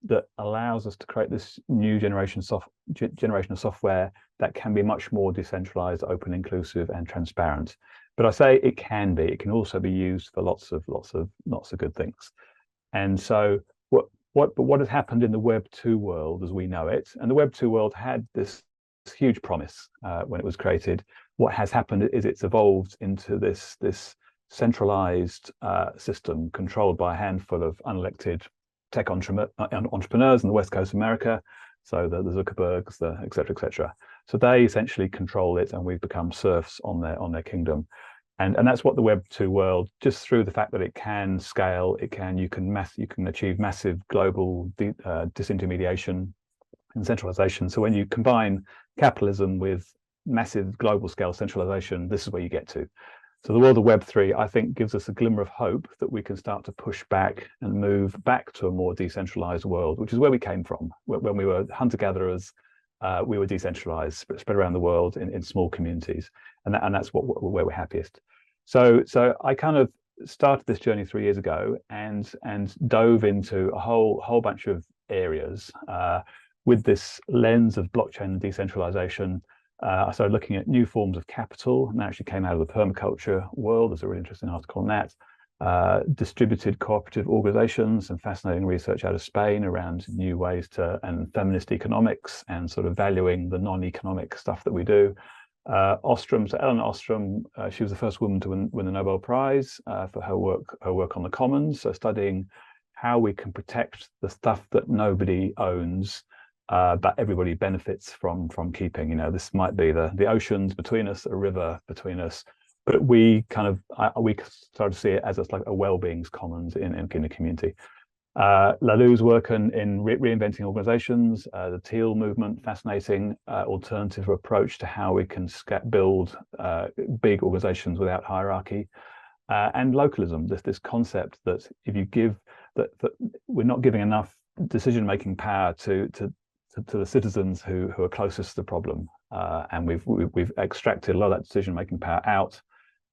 that allows us to create this new generation of software that can be much more decentralized, open, inclusive, and transparent. But I say it can also be used for lots of good things. And so what has happened in the Web2 world as we know it, and the Web2 world had this huge promise when it was created. What has happened is it's evolved into this centralized system controlled by a handful of unelected tech entrepreneurs in the West Coast of America. So the Zuckerbergs, et cetera, et cetera. So they essentially control it, and we've become serfs on their kingdom. And that's what the Web2 world, just through the fact that it can scale, you can achieve massive global disintermediation and centralization. So when you combine capitalism with massive global scale centralization, this is where you get to. So the world of Web3, I think, gives us a glimmer of hope that we can start to push back and move back to a more decentralized world, which is where we came from. When we were hunter-gatherers, we were decentralized, spread around the world in small communities, and that's where we're happiest. So I kind of started this journey 3 years ago and dove into a whole bunch of areas with this lens of blockchain and decentralization. I started looking at new forms of capital, and that actually came out of the permaculture world. There's a really interesting article on that. Distributed cooperative organizations, and fascinating research out of Spain around new ways and feminist economics, and sort of valuing the non-economic stuff that we do. Ostrom, so Eleanor Ostrom, she was the first woman to win the Nobel Prize for her work on the commons, so studying how we can protect the stuff that nobody owns, but everybody benefits from keeping. This might be the oceans between us, a river between us, but we started to see it as like a well-being commons in the community. Lalou's work in reinventing organizations, the Teal movement, fascinating alternative approach to how we can build big organizations without hierarchy, and localism, this concept that if you give that we're not giving enough decision-making power to the citizens who are closest to the problem, and we've extracted a lot of that decision-making power out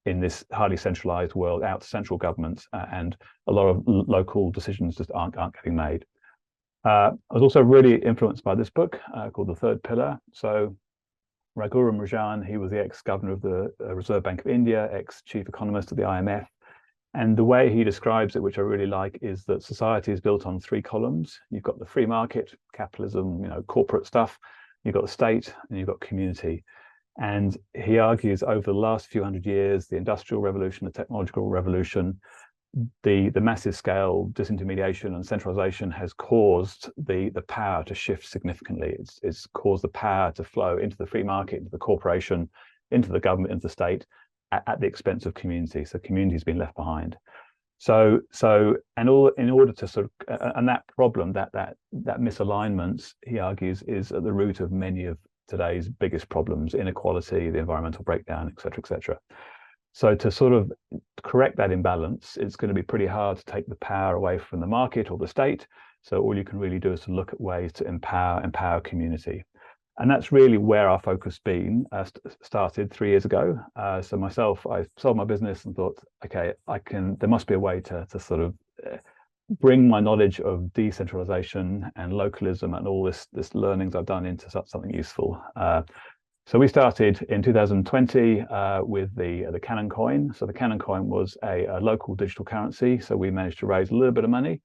in this highly centralized world, out to central governments, and a lot of local decisions just aren't getting made. I was also really influenced by this book called The Third Pillar. So Raghuram Rajan, he was the ex-governor of the Reserve Bank of India, ex-chief economist of the IMF. And the way he describes it, which I really like, is that society is built on 3 columns. You've got the free market, capitalism, corporate stuff. You've got the state, and you've got community. And he argues over the last few hundred years, the Industrial Revolution, the technological revolution, the massive scale disintermediation and centralization has caused the power to shift significantly. It's caused the power to flow into the free market, into the corporation, into the government, into the state, at the expense of community. So community's been left behind. So in order to sort of, and that problem, that misalignment, he argues, is at the root of many of today's biggest problems: inequality, the environmental breakdown, et cetera, et cetera. So to sort of correct that imbalance, it's going to be pretty hard to take the power away from the market or the state. So all you can really do is to look at ways to empower community. And that's really where our focus started 3 years ago. So myself, I sold my business and thought, okay, there must be a way to sort of bring my knowledge of decentralization and localism and all this learnings I've done into something useful. So we started in 2020 with the Canon Coin. So the Canon Coin was a local digital currency. So we managed to raise a little bit of money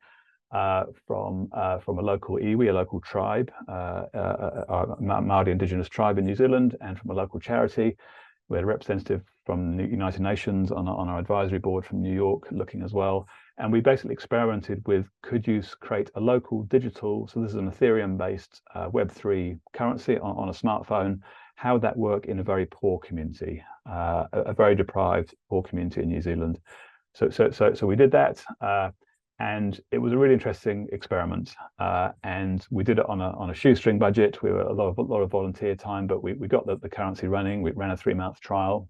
from a local iwi, a local tribe, our Maori indigenous tribe in New Zealand, and from a local charity. We had a representative from the United Nations on our advisory board from New York looking as well. And we basically experimented with, could you create a local digital, so this is an Ethereum-based Web3 currency on a smartphone. How would that work in a very poor community, a very deprived, poor community in New Zealand? So we did that, and it was a really interesting experiment. And we did it on a shoestring budget. We were a lot of volunteer time, but we got the currency running. We ran a 3-month trial.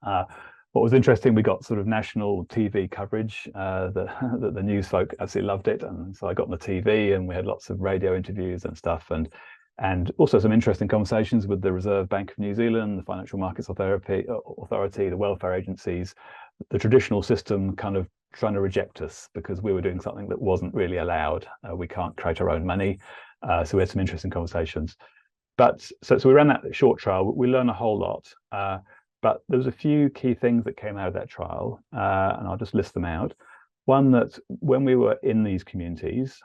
What was interesting, we got sort of national TV coverage. The news folk absolutely loved it, and so I got on the TV, and we had lots of radio interviews and stuff, and also some interesting conversations with the Reserve Bank of New Zealand, the Financial Markets Authority, the welfare agencies, the traditional system kind of trying to reject us because we were doing something that wasn't really allowed. We can't create our own money. So we had some interesting conversations. But so we ran that short trial. We learned a whole lot. But there was a few key things that came out of that trial, and I'll just list them out. One, that when we were in these communities,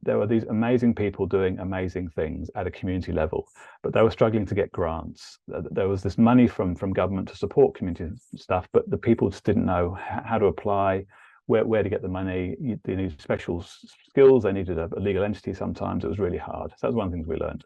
there were these amazing people doing amazing things at a community level, but they were struggling to get grants. There was this money from government to support community stuff, but the people just didn't know how to apply, where to get the money. They needed special skills. They needed a legal entity sometimes. It was really hard. So that was one of the things we learned.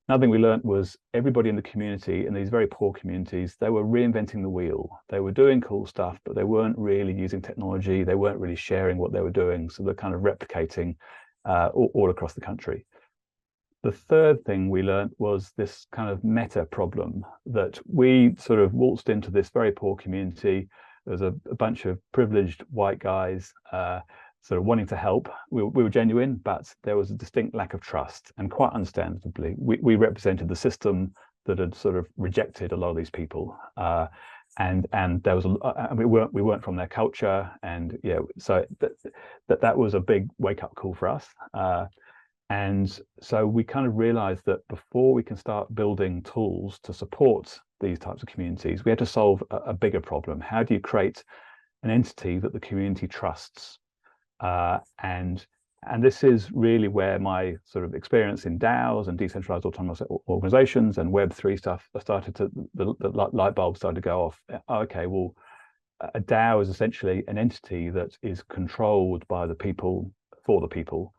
Another thing we learned was everybody in the community, in these very poor communities, they were reinventing the wheel. They were doing cool stuff, but they weren't really using technology. They weren't really sharing what they were doing. So they're kind of replicating all across the country. The third thing we learned was this kind of meta problem, that we sort of waltzed into this very poor community. There was a bunch of privileged white guys sort of wanting to help. We were genuine, but there was a distinct lack of trust, and quite understandably, we represented the system that had sort of rejected a lot of these people, and there was we weren't from their culture, and yeah, so that was a big wake-up call for us, and so we kind of realized that before we can start building tools to support these types of communities, we had to solve a bigger problem. How do you create an entity that the community trusts? And this is really where my sort of experience in DAOs and decentralized autonomous organizations and Web3 stuff started to, the light bulb started to go off. Okay, well, a DAO is essentially an entity that is controlled by the people for the people,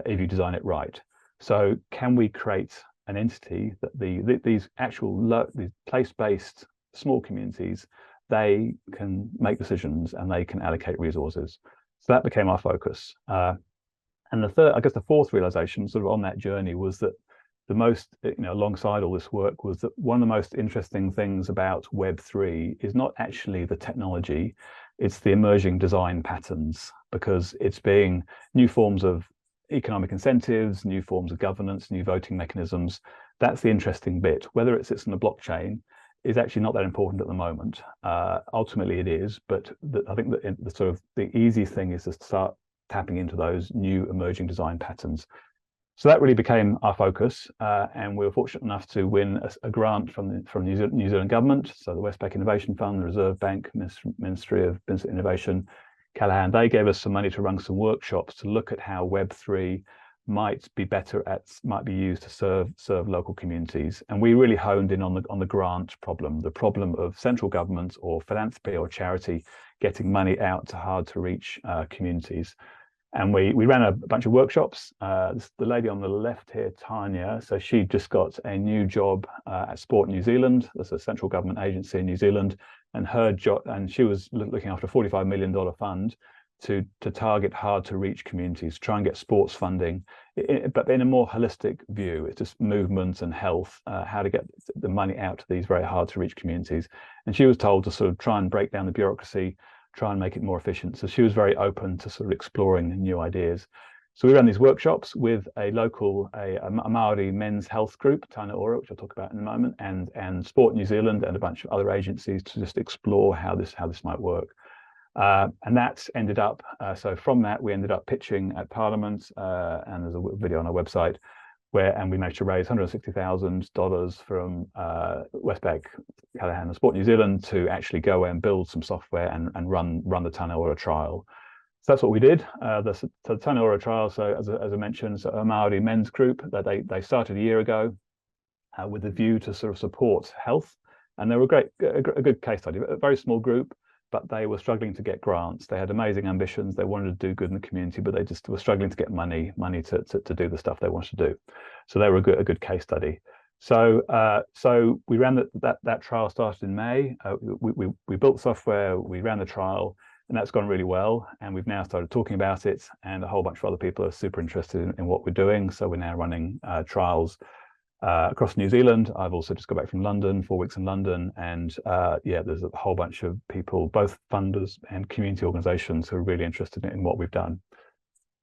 if you design it right. So can we create an entity that these place-based small communities, they can make decisions and they can allocate resources? So that became our focus. And the fourth realization sort of on that journey was that the most, alongside all this work, was that one of the most interesting things about Web3 is not actually the technology, it's the emerging design patterns, because it's being new forms of economic incentives, new forms of governance, new voting mechanisms. That's the interesting bit. Whether it sits in a blockchain is actually not that important at the moment. Ultimately it is, but I think that the easy thing is to start tapping into those new emerging design patterns. So that really became our focus, and we were fortunate enough to win a grant from the New Zealand government, so the Westpac Innovation Fund, the Reserve Bank, Ministry of Business Innovation, Callahan. They gave us some money to run some workshops to look at how Web3 might be used to serve local communities. And we really honed in on the grant problem, the problem of central government or philanthropy or charity getting money out to hard to reach communities. And we ran a bunch of workshops. The lady on the left here, Tanya, so she just got a new job at Sport New Zealand. That's a central government agency in New Zealand, and her job, and she was looking after a $45 million fund to target hard to reach communities, try and get sports funding, but in a more holistic view. It's just movement and health, how to get the money out to these very hard to reach communities. And she was told to sort of try and break down the bureaucracy, try and make it more efficient. So she was very open to sort of exploring new ideas. So we ran these workshops with a local, a Maori men's health group, Tāna Ora, which I'll talk about in a moment, and Sport New Zealand and a bunch of other agencies to just explore how this might work. And that ended up, so from that, we ended up pitching at Parliament, and there's a video on our website, and we managed to raise $160,000 from Westpac, Callahan, and Sport New Zealand to actually go and build some software and run the Tāna Ora trial. So that's what we did. The Tāna Ora trial, so as I mentioned, so a Maori men's group that they started a year ago with a view to sort of support health. And they were a good case study, a very small group, but they were struggling to get grants. They had amazing ambitions. They wanted to do good in the community, but they just were struggling to get money to do the stuff they wanted to do. So they were a good case study. So we ran that trial. Started in May. We built software. We ran the trial. and that's gone really well. And we've now started talking about it, and a whole bunch of other people are super interested in what we're doing. So we're now running trials across New Zealand. I've also just got back from London, 4 weeks in London, and yeah, there's a whole bunch of people, both funders and community organisations, who are really interested in what we've done.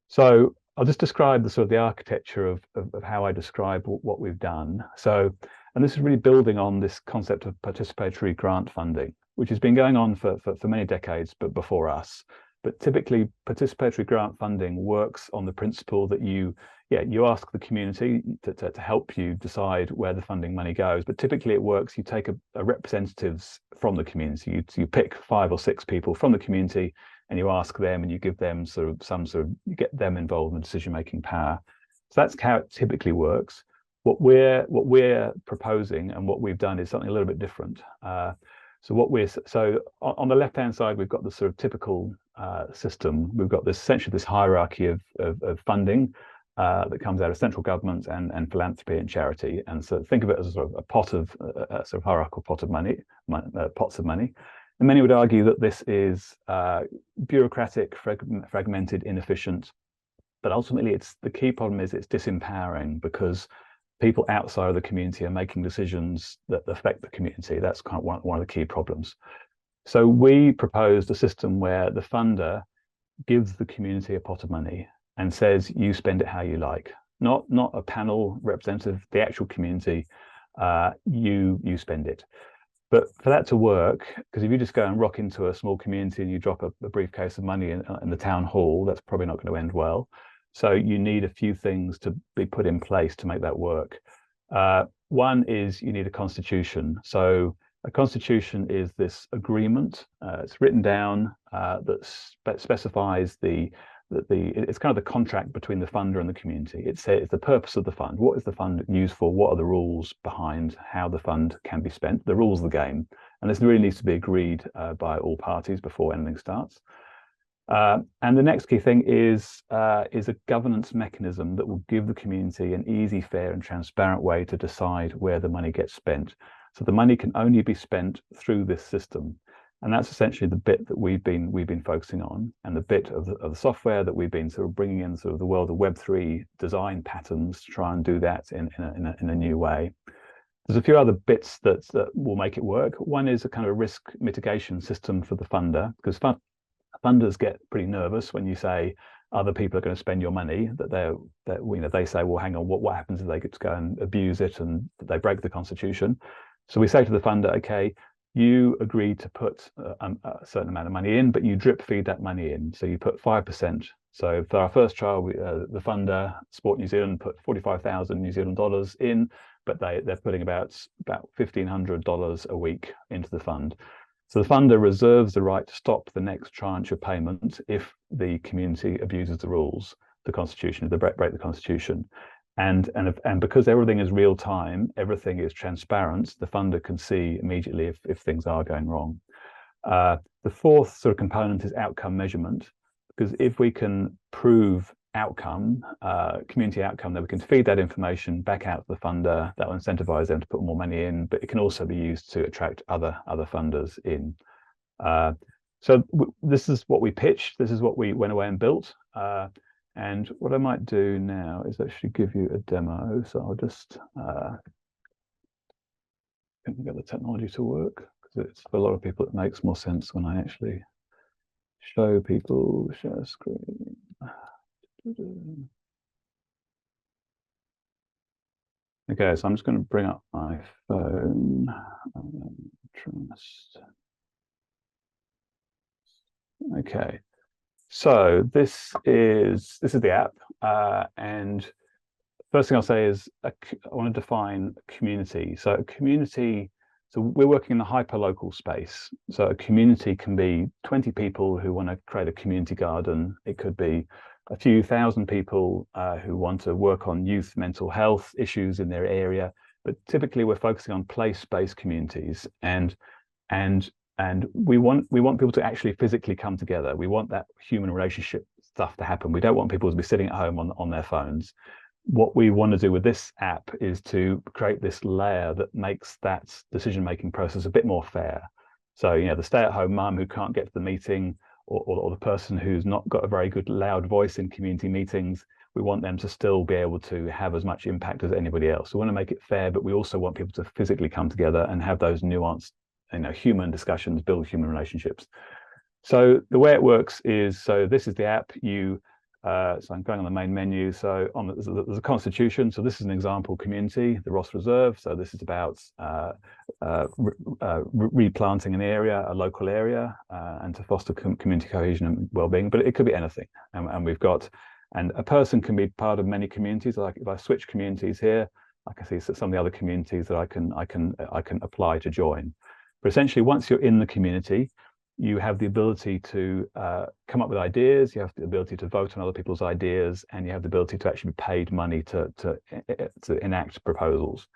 So I'll just describe the sort of the architecture of how I describe what we've done. So, and this is really building on this concept of participatory grant funding, which has been going on for many decades, but before us. But typically, participatory grant funding works on the principle that you ask the community to help you decide where the funding money goes. But typically, it works. You take a representatives from the community. You pick 5 or 6 people from the community, and you ask them, and you give them you get them involved in decision-making power. So that's how it typically works. What we're proposing and what we've done is something a little bit different. So on the left-hand side, we've got the sort of typical system. We've got essentially this hierarchy of funding that comes out of central government and philanthropy and charity. And so think of it as a sort of a pot of sort of hierarchical pot of money, pots of money. And many would argue that this is bureaucratic, fragmented, inefficient. But ultimately, the key problem is it's disempowering, because people outside of the community are making decisions that affect the community. That's kind of one of the key problems. So we proposed a system where the funder gives the community a pot of money and says, you spend it how you like. Not a panel representative, the actual community, you spend it. But for that to work, because if you just go and rock into a small community and you drop a briefcase of money in the town hall, that's probably not going to end well. So you need a few things to be put in place to make that work. One is you need a constitution. So a constitution is this agreement. It's written down that specifies it's kind of the contract between the funder and the community. It says the purpose of the fund. What is the fund used for? What are the rules behind how the fund can be spent? The rules of the game. And this really needs to be agreed by all parties before anything starts. And the next key thing is a governance mechanism that will give the community an easy, fair, and transparent way to decide where the money gets spent. So the money can only be spent through this system. And that's essentially the bit that we've been focusing on, and the bit of the software that we've been sort of bringing in sort of the world of Web3 design patterns to try and do that in a new way. There's a few other bits that will make it work. One is a kind of risk mitigation system for the funder, because funders get pretty nervous when you say other people are going to spend your money, that they say, well, hang on, what happens if they get to go and abuse it and they break the constitution? So we say to the funder, okay, you agreed to put a certain amount of money in, but you drip feed that money in. So you put 5%. So for our first trial, the funder, Sport New Zealand, put 45,000 New Zealand dollars in, but they're putting about $1,500 a week into the fund. So the funder reserves the right to stop the next tranche of payment if the community abuses the rules, the constitution, if they break the constitution. And because everything is real time, everything is transparent, the funder can see immediately if things are going wrong. The fourth sort of component is outcome measurement, because if we can prove outcome, community outcome, then we can feed that information back out to the funder. That will incentivize them to put more money in, but it can also be used to attract other funders in. So this is what we pitched. This is what we went away and built. And what I might do now is actually give you a demo. So I'll just get the technology to work, because it's for a lot of people it makes more sense when I actually show people share screen. Okay, so I'm just going to bring up my phone. Okay, so this is the app, and first thing I'll say is I want to define community. So a community. So we're working in a hyper-local space. So a community can be 20 people who want to create a community garden. It could be a few thousand people who want to work on youth mental health issues in their area. But typically we're focusing on place-based communities, and we want people to actually physically come together. We want that human relationship stuff to happen. We don't want people to be sitting at home on their phones. What we want to do with this app is to create this layer that makes that decision-making process a bit more fair. So, the stay-at-home mum who can't get to the meeting, or the person who's not got a very good loud voice in community meetings, we want them to still be able to have as much impact as anybody else. We want to make it fair, but we also want people to physically come together and have those nuanced, human discussions, build human relationships. So the way it works is, so this is the app. So I'm going on the main menu. So there's a constitution. So this is an example community, the Ross Reserve. So this is about replanting an area, a local area, and to foster community cohesion and well-being. But it could be anything. And a person can be part of many communities. Like if I switch communities here, I can see some of the other communities that I can apply to join. But essentially, once you're in the community, you have the ability to come up with ideas, you have the ability to vote on other people's ideas, and you have the ability to actually be paid money to enact proposals.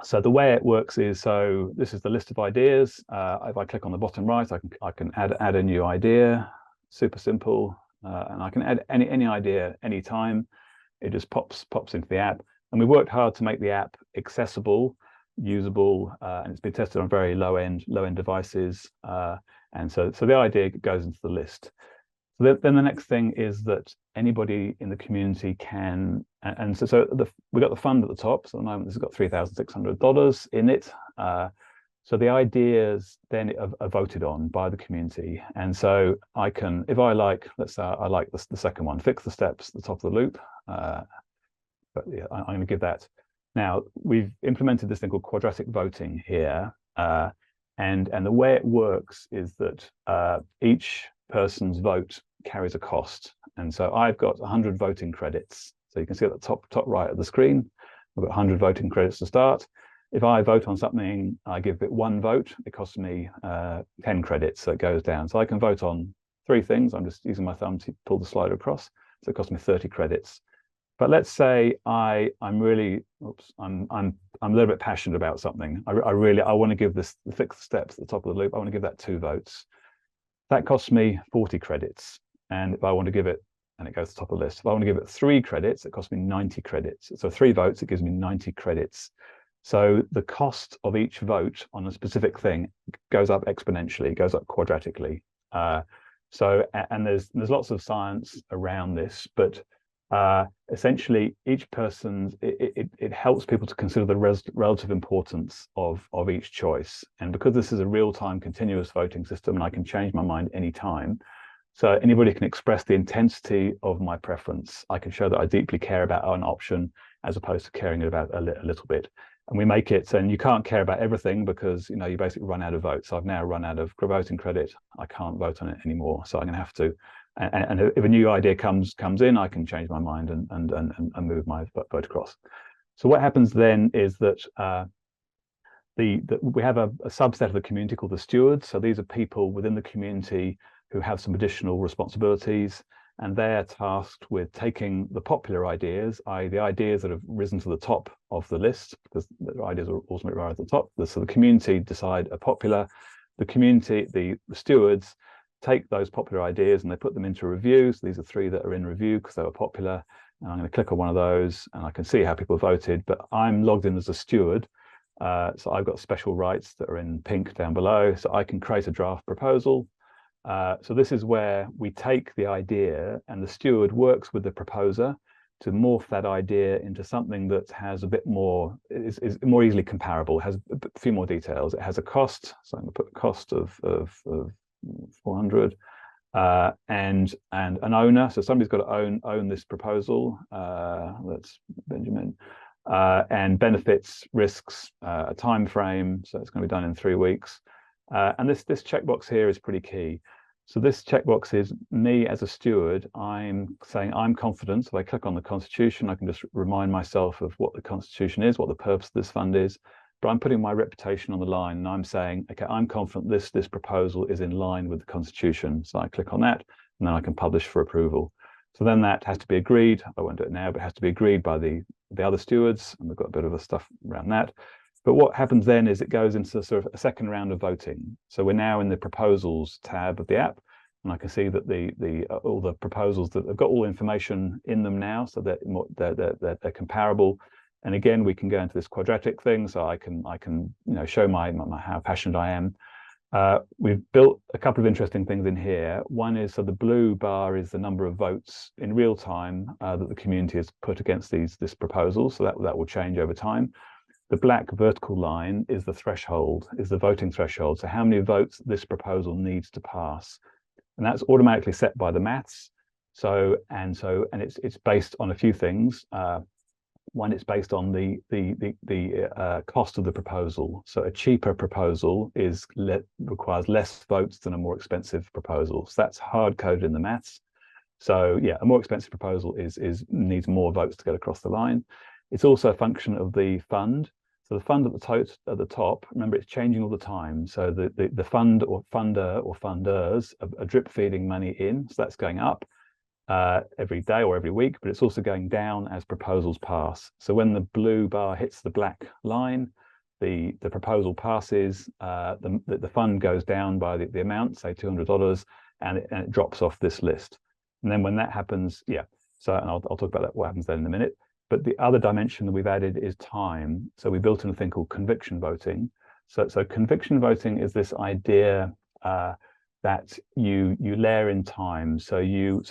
So the way it works is, so this is the list of ideas. If I click on the bottom right, I can add a new idea, super simple, and I can add any idea anytime. It just pops into the app. And we worked hard to make the app accessible, usable, and it's been tested on very low end devices, and so the idea goes into the list. So then the next thing is that anybody in the community can, and so we got the fund at the top. So at the moment this has got $3,600 in it. So the ideas then are voted on by the community, and so I can, if I like, let's say I like the second one, fix the steps at the top of the loop. But yeah, I'm going to give that. Now, we've implemented this thing called quadratic voting here, and the way it works is that each person's vote carries a cost. And so I've got 100 voting credits. So you can see at the top right of the screen, I've got 100 voting credits to start. If I vote on something, I give it 1 vote, it costs me 10 credits, so it goes down. So I can vote on 3 things. I'm just using my thumb to pull the slider across. So it costs me 30 credits. But let's say I'm really, I'm a little bit passionate about something. I want to give this, the fix the steps at the top of the loop. I want to give that 2 votes. That costs me 40 credits. And if I want to give it, and it goes to the top of the list. If I want to give it 3 credits, it costs me 90 credits. So 3 votes, it gives me 90 credits. So the cost of each vote on a specific thing goes up exponentially, goes up quadratically. And there's lots of science around this, but essentially each person, it helps people to consider the relative importance of each choice. And because this is a real-time continuous voting system and I can change my mind anytime, so anybody can express the intensity of my preference. I can show that I deeply care about an option as opposed to caring about a little bit. And we make it, and you can't care about everything because you basically run out of votes. So I've now run out of voting credit. I can't vote on it anymore. So I'm going to have to, and if a new idea comes in, I can change my mind and move my vote across. So what happens then is that we have a subset of the community called the stewards. So these are people within the community who have some additional responsibilities, and they're tasked with taking the popular ideas, i.e. the ideas that have risen to the top of the list, because the ideas are ultimately right at the top. So the community decide are popular. The stewards take those popular ideas and they put them into review. So these are 3 that are in review because they were popular. And I'm going to click on one of those and I can see how people voted, but I'm logged in as a steward. So I've got special rights that are in pink down below. So I can create a draft proposal. So this is where we take the idea and the steward works with the proposer to morph that idea into something that has a bit more, is more easily comparable, has a few more details. It has a cost, so I'm going to put a cost of 400, and an owner. So somebody's got to own this proposal. That's Benjamin. And benefits, risks, a time frame. So it's going to be done in 3 weeks. And this checkbox here is pretty key. So this checkbox is me as a steward. I'm saying I'm confident. So if I click on the Constitution, I can just remind myself of what the Constitution is, what the purpose of this fund is. But I'm putting my reputation on the line, and I'm saying, okay, I'm confident this proposal is in line with the Constitution. So I click on that, and then I can publish for approval. So then that has to be agreed. I won't do it now, but it has to be agreed by the other stewards, and we've got a bit of stuff around that. But what happens then is it goes into sort of a second round of voting. So we're now in the proposals tab of the app, and I can see that all the proposals that have got all the information in them now, so they're comparable. And again, we can go into this quadratic thing, so I can show my how passionate I am. We've built a couple of interesting things in here. One is, so the blue bar is the number of votes in real time that the community has put against this proposal. So that will change over time. The black vertical line is the threshold, is the voting threshold. So how many votes this proposal needs to pass. And that's automatically set by the maths. And it's based on a few things. One, it's based on the cost of the proposal. So a cheaper proposal requires less votes than a more expensive proposal. So that's hard coded in the maths. So yeah, a more expensive proposal needs more votes to get across the line. It's also a function of the fund. So the fund at the top, remember, it's changing all the time. So the fund or funder or funders are drip feeding money in. So that's going up every day or every week, but it's also going down as proposals pass. So when the blue bar hits the black line, the proposal passes, the fund goes down by the amount, say $200, and it drops off this list. And then when that happens, yeah. So, and I'll talk about that, what happens then in a minute. But the other dimension that we've added is time. So we built in a thing called conviction voting. So conviction voting is this idea that you layer in time. So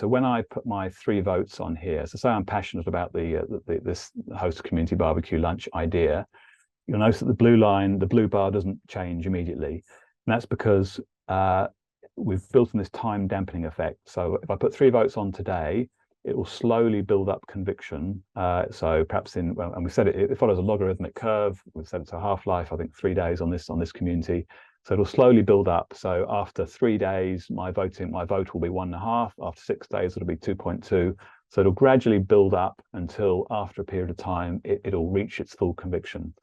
when I put my 3 votes on here, so say I'm passionate about this host community barbecue lunch idea, you'll notice that the blue bar doesn't change immediately. And that's because we've built in this time dampening effect. So if I put 3 votes on today, it will slowly build up conviction. So perhaps and we said it follows a logarithmic curve. We've said it's a half-life, I think 3 days on this community. So it'll slowly build up. So after 3 days, my vote will be 1.5. After 6 days, it'll be 2.2. So it'll gradually build up until after a period of time, it'll reach its full conviction.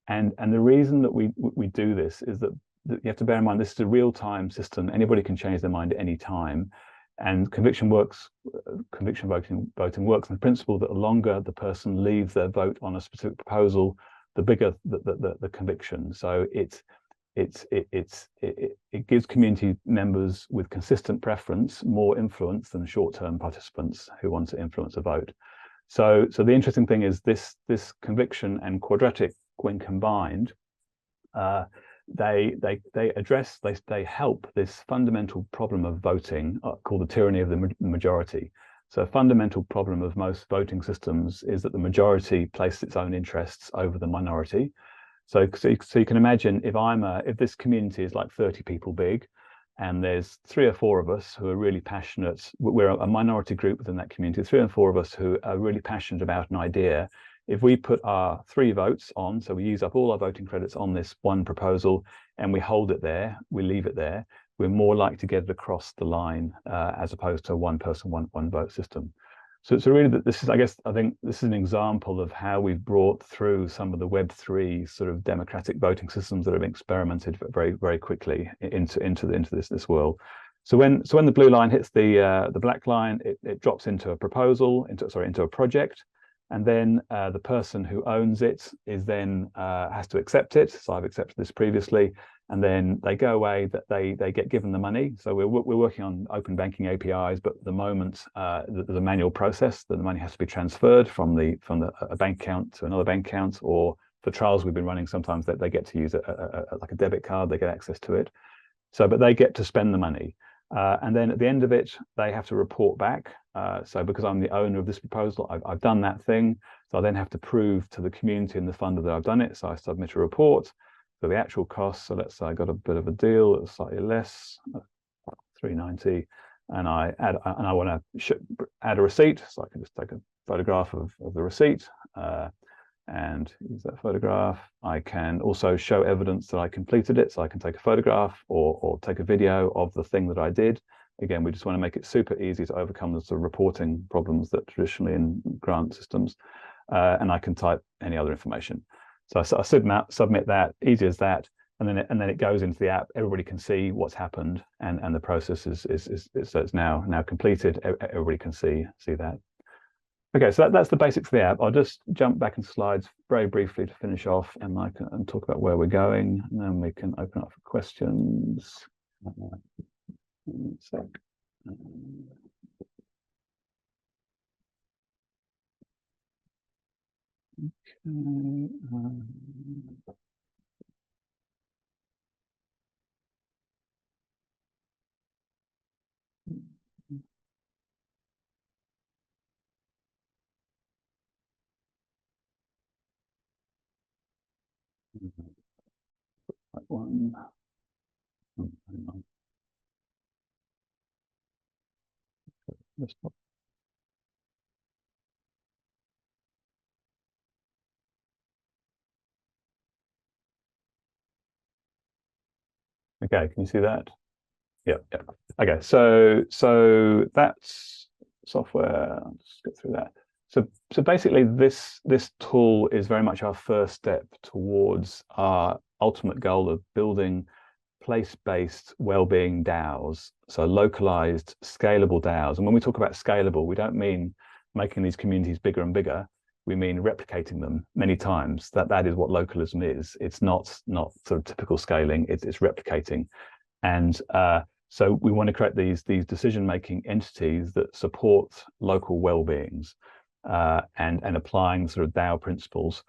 And the reason that we do this is that you have to bear in mind, this is a real-time system. Anybody can change their mind at any time. And conviction voting works on the principle that the longer the person leaves their vote on a specific proposal, the bigger the conviction. So it gives community members with consistent preference more influence than short-term participants who want to influence a vote. So the interesting thing is this conviction and quadratic, when combined, they help this fundamental problem of voting called the tyranny of the majority. So a fundamental problem of most voting systems is that the majority places its own interests over the minority. So you can imagine if this community is like 30 people big, and there's 3 or 4 of us who are really passionate. We're a minority group within that community. 3 or 4 of us who are really passionate about an idea. If we put our 3 votes on, so we use up all our voting credits on this one proposal, and we hold it there, we leave it there, we're more likely to get it across the line as opposed to a one person, one vote system. So really, I think this is an example of how we've brought through some of the Web3 sort of democratic voting systems that have been experimented very, very quickly into this world. So when the blue line hits the black line, it drops into a proposal, into a project. And then the person who owns it has to accept it. So I've accepted this previously, and then they go away. That they get given the money. So we're working on open banking APIs, but at the moment there's a manual process that the money has to be transferred from a bank account to another bank account, or for trials we've been running, sometimes that they get to use like a debit card. They get access to it. But they get to spend the money. And then at the end of it, they have to report back. So because I'm the owner of this proposal, I've done that thing. So I then have to prove to the community and the funder that I've done it. So I submit a report for the actual cost. So let's say I got a bit of a deal, it was slightly less, $390, and I want to add a receipt. So I can just take a photograph of the receipt and use that photograph. I can also show evidence that I completed it. So I can take a photograph or take a video of the thing that I did. Again, we just want to make it super easy to overcome the sort of reporting problems that traditionally in grant systems. And I can type any other information. So I submit that, easy as that, and then it goes into the app. Everybody can see what's happened, and the process is so it's now completed. Everybody can see that. Okay, so that's the basics of the app. I'll just jump back into slides very briefly to finish off, and I can talk about where we're going, and then we can open up for questions. One sec. Okay. Hang on. Okay, can you see that? Yeah. Okay, so that's software. Let's get through that. So basically, this tool is very much our first step towards our ultimate goal of building place-based well-being DAOs, so localized, scalable DAOs. And when we talk about scalable, we don't mean making these communities bigger and bigger. We mean replicating them many times. That is what localism is. It's not sort of typical scaling. It's replicating, and so we want to create these decision-making entities that support local well-beings and applying sort of DAO principles.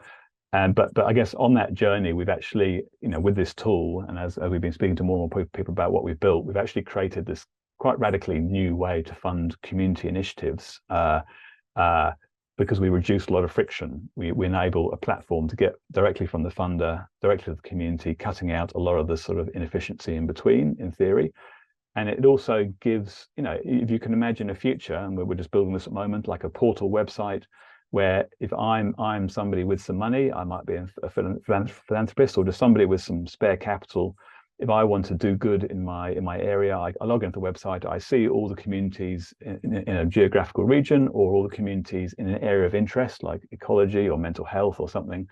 But I guess on that journey, we've actually, with this tool, and as we've been speaking to more and more people about what we've built, we've actually created this quite radically new way to fund community initiatives because we reduce a lot of friction. We enable a platform to get directly from the funder, directly to the community, cutting out a lot of the sort of inefficiency in between, in theory. And it also gives, if you can imagine a future, and we're just building this at the moment, like a portal website, where if I'm somebody with some money, I might be a philanthropist or just somebody with some spare capital. If I want to do good in my area, I log into the website, I see all the communities in a geographical region or all the communities in an area of interest, like ecology or mental health or something.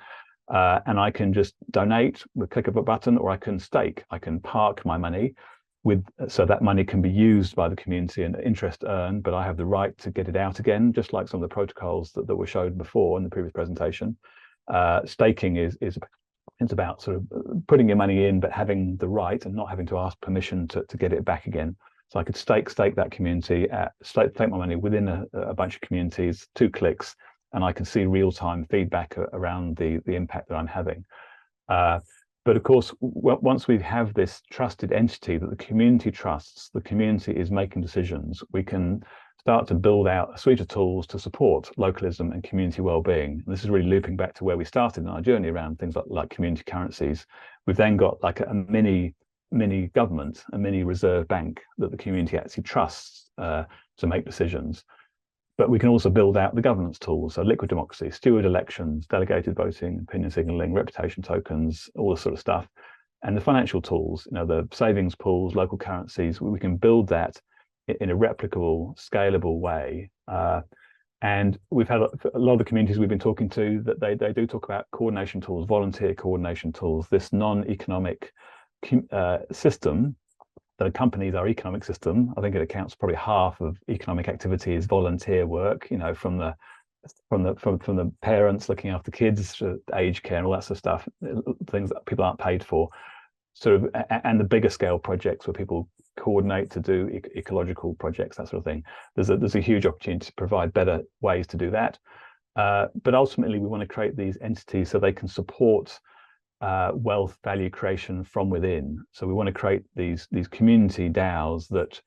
And I can just donate with a click of a button, or I can stake, I can park my money so that money can be used by the community and interest earned, but I have the right to get it out again, just like some of the protocols that were showed before in the previous presentation. Staking is it's about sort of putting your money in, but having the right and not having to ask permission to get it back again. So I could stake that community, stake my money within a bunch of communities, 2 clicks, and I can see real-time feedback around the impact that I'm having. But of course, once we have this trusted entity that the community trusts, the community is making decisions, we can start to build out a suite of tools to support localism and community well-being. This is really looping back to where we started in our journey around things like community currencies. We've then got like a mini government, a mini reserve bank that the community actually trusts to make decisions. But we can also build out the governance tools, so liquid democracy, steward elections, delegated voting, opinion signaling, reputation tokens, all this sort of stuff. And the financial tools, the savings pools, local currencies, we can build that in a replicable, scalable way. And we've had a lot of the communities we've been talking to that they do talk about coordination tools, volunteer coordination tools, this non-economic system that accompanies our economic system. I think it accounts probably half of economic activity is volunteer work, from the parents looking after kids, aged care and all that sort of stuff, things that people aren't paid for, and the bigger scale projects where people coordinate to do ecological projects, that sort of thing. There's a huge opportunity to provide better ways to do that. But ultimately, we want to create these entities so they can support wealth value creation from within. So we want to create these community DAOs that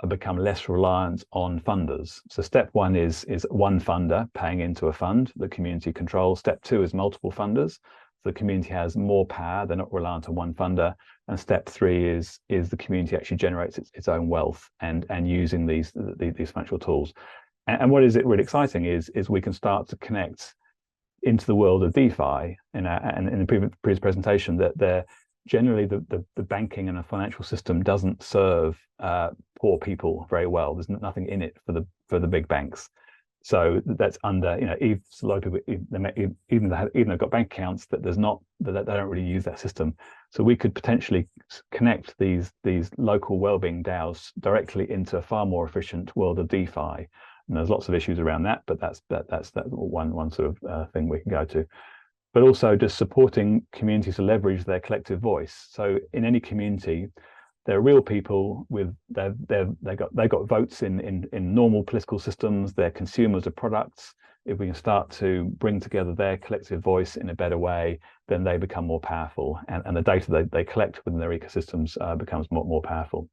become less reliant on funders. So step 1 is one funder paying into a fund the community controls. Step 2 is multiple funders. So the community has more power, they're not reliant on one funder. And step 3 is the community actually generates its own wealth and using these financial tools. And what is it really exciting is we can start to connect into the world of DeFi, and in the previous presentation, that they're generally the banking and the financial system doesn't serve poor people very well. There's nothing in it for the big banks. So that's under, a lot of people, even they've got bank accounts, that they don't really use that system. So we could potentially connect these local wellbeing DAOs directly into a far more efficient world of DeFi. And there's lots of issues around that, but that's one sort of thing we can go to. But also just supporting communities to leverage their collective voice. So in any community, there are real people with they got votes in normal political systems. They're consumers of products. If we can start to bring together their collective voice in a better way, then they become more powerful, and the data they collect within their ecosystems becomes more powerful.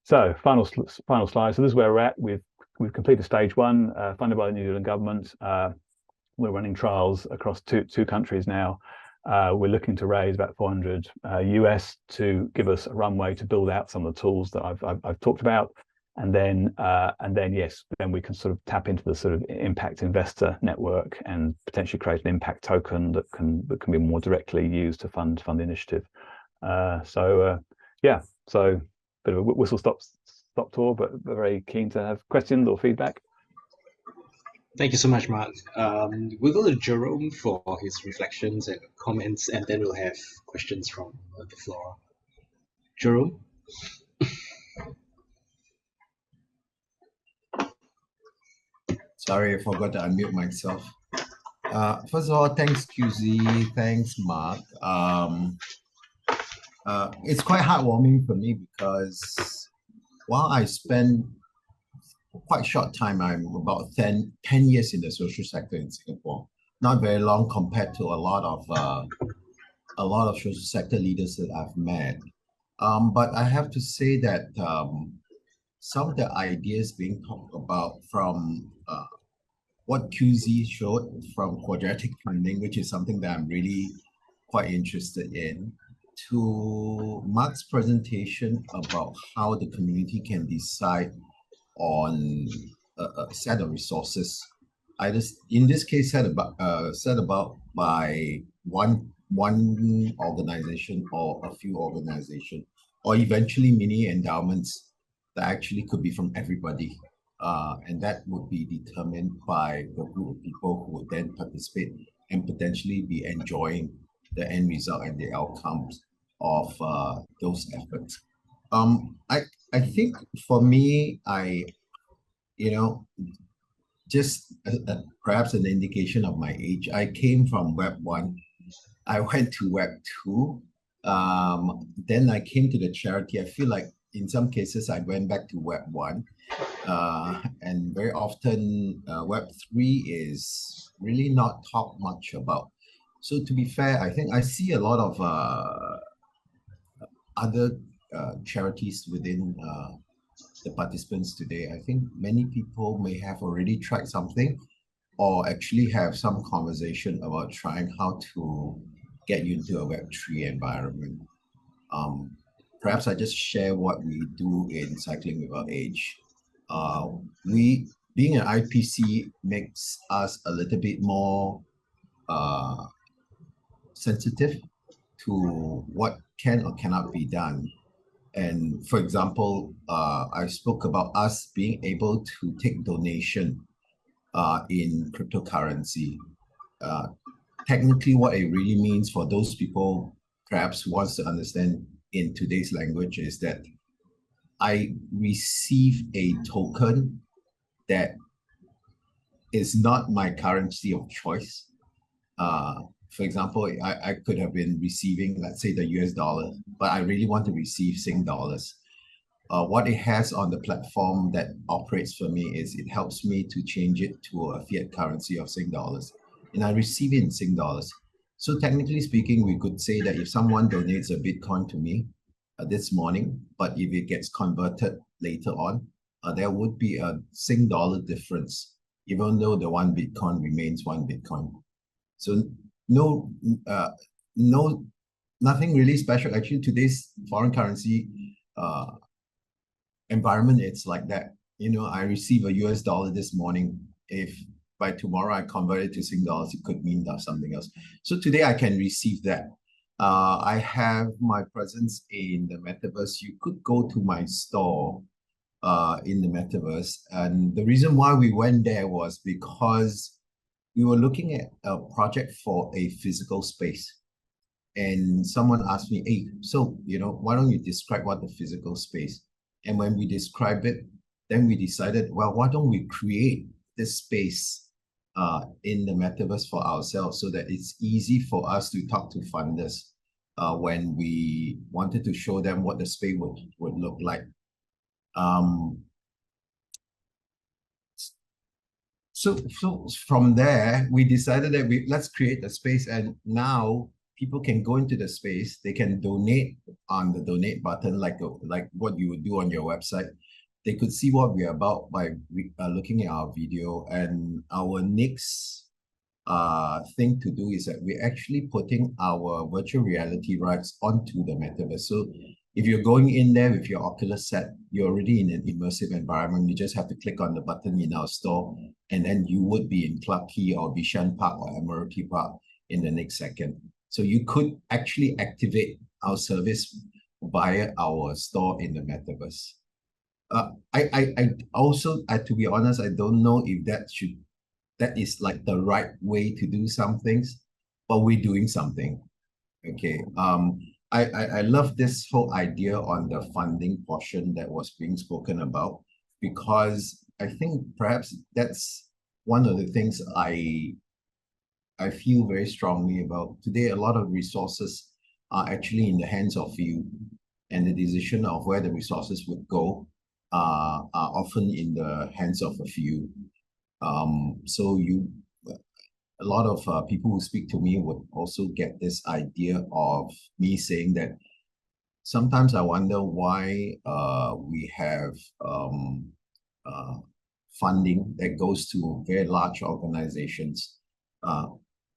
So final slide. So this is where we're at. We've completed stage 1, funded by the New Zealand government. We're running trials across two countries now. We're looking to raise about 400 US to give us a runway to build out some of the tools that I've talked about, and then yes, then we can sort of tap into the sort of impact investor network and potentially create an impact token that can be more directly used to fund the initiative. Yeah, so bit of a whistle stop tour, but very keen to have questions or feedback. Thank you so much, Mark. We'll go to Jerome for his reflections and comments, and then we'll have questions from the floor. Jerome? Sorry, I forgot to unmute myself. First of all, thanks QZ, thanks Mark. It's quite heartwarming for me because while I spend quite short time, I'm about 10 years in the social sector in Singapore. Not very long compared to a lot of social sector leaders that I've met. But I have to say that some of the ideas being talked about from what QZ showed from quadratic funding, which is something that I'm really quite interested in, to Mark's presentation about how the community can decide on a set of resources, in this case set about by one organization or a few organizations, or eventually mini endowments that actually could be from everybody, and that would be determined by the group of people who would then participate and potentially be enjoying the end result and the outcomes of those efforts. I think for me, just perhaps an indication of my age, I came from Web 1. I went to Web 2. Then I came to the charity. I feel like in some cases, I went back to Web 1. And very often, Web 3 is really not talked much about. So to be fair, I think I see a lot of other charities within the participants today. I think many people may have already tried something or actually have some conversation about trying how to get you into a Web3 environment. Perhaps I just share what we do in Cycling Without Age. Being an IPC makes us a little bit more sensitive to what can or cannot be done. And for example, I spoke about us being able to take donation in cryptocurrency. Technically, what it really means for those people perhaps wants to understand in today's language is that I receive a token that is not my currency of choice. For example, I could have been receiving, let's say, the US dollar, but I really want to receive Sing dollars. What it has on the platform that operates for me is it helps me to change it to a fiat currency of Sing dollars, and I receive it in Sing dollars. So technically speaking, we could say that if someone donates a Bitcoin to me this morning, but if it gets converted later on, there would be a Sing dollar difference, even though the one Bitcoin remains one Bitcoin. So nothing really special. Actually, today's foreign currency environment, it's like that. I receive a US dollar this morning. If by tomorrow I convert it to Sing dollars, it could mean something else. So today I can receive that. I have my presence in the metaverse. You could go to my store in the metaverse. And the reason why we went there was because we were looking at a project for a physical space. And someone asked me, hey, so, why don't you describe what the physical space? And when we described it, then we decided, well, why don't we create this space in the metaverse for ourselves so that it's easy for us to talk to funders when we wanted to show them what the space would look like. So from there, we decided that let's create a space, and now people can go into the space. They can donate on the donate button, like what you would do on your website. They could see what we're about by looking at our video. And our next thing to do is that we're actually putting our virtual reality rights onto the metaverse. So if you're going in there with your Oculus set, you're already in an immersive environment. You just have to click on the button in our store, and then you would be in Clarke Quay or Bishan Park or Admiralty Park in the next second. So you could actually activate our service via our store in the metaverse. I also, to be honest, I don't know if that is like the right way to do some things, but we're doing something. Okay. I love this whole idea on the funding portion that was being spoken about, because I think perhaps that's one of the things I feel very strongly about. Today, a lot of resources are actually in the hands of you, and the decision of where the resources would go are often in the hands of a few. So a lot of people who speak to me would also get this idea of me saying that sometimes I wonder why we have funding that goes to very large organizations,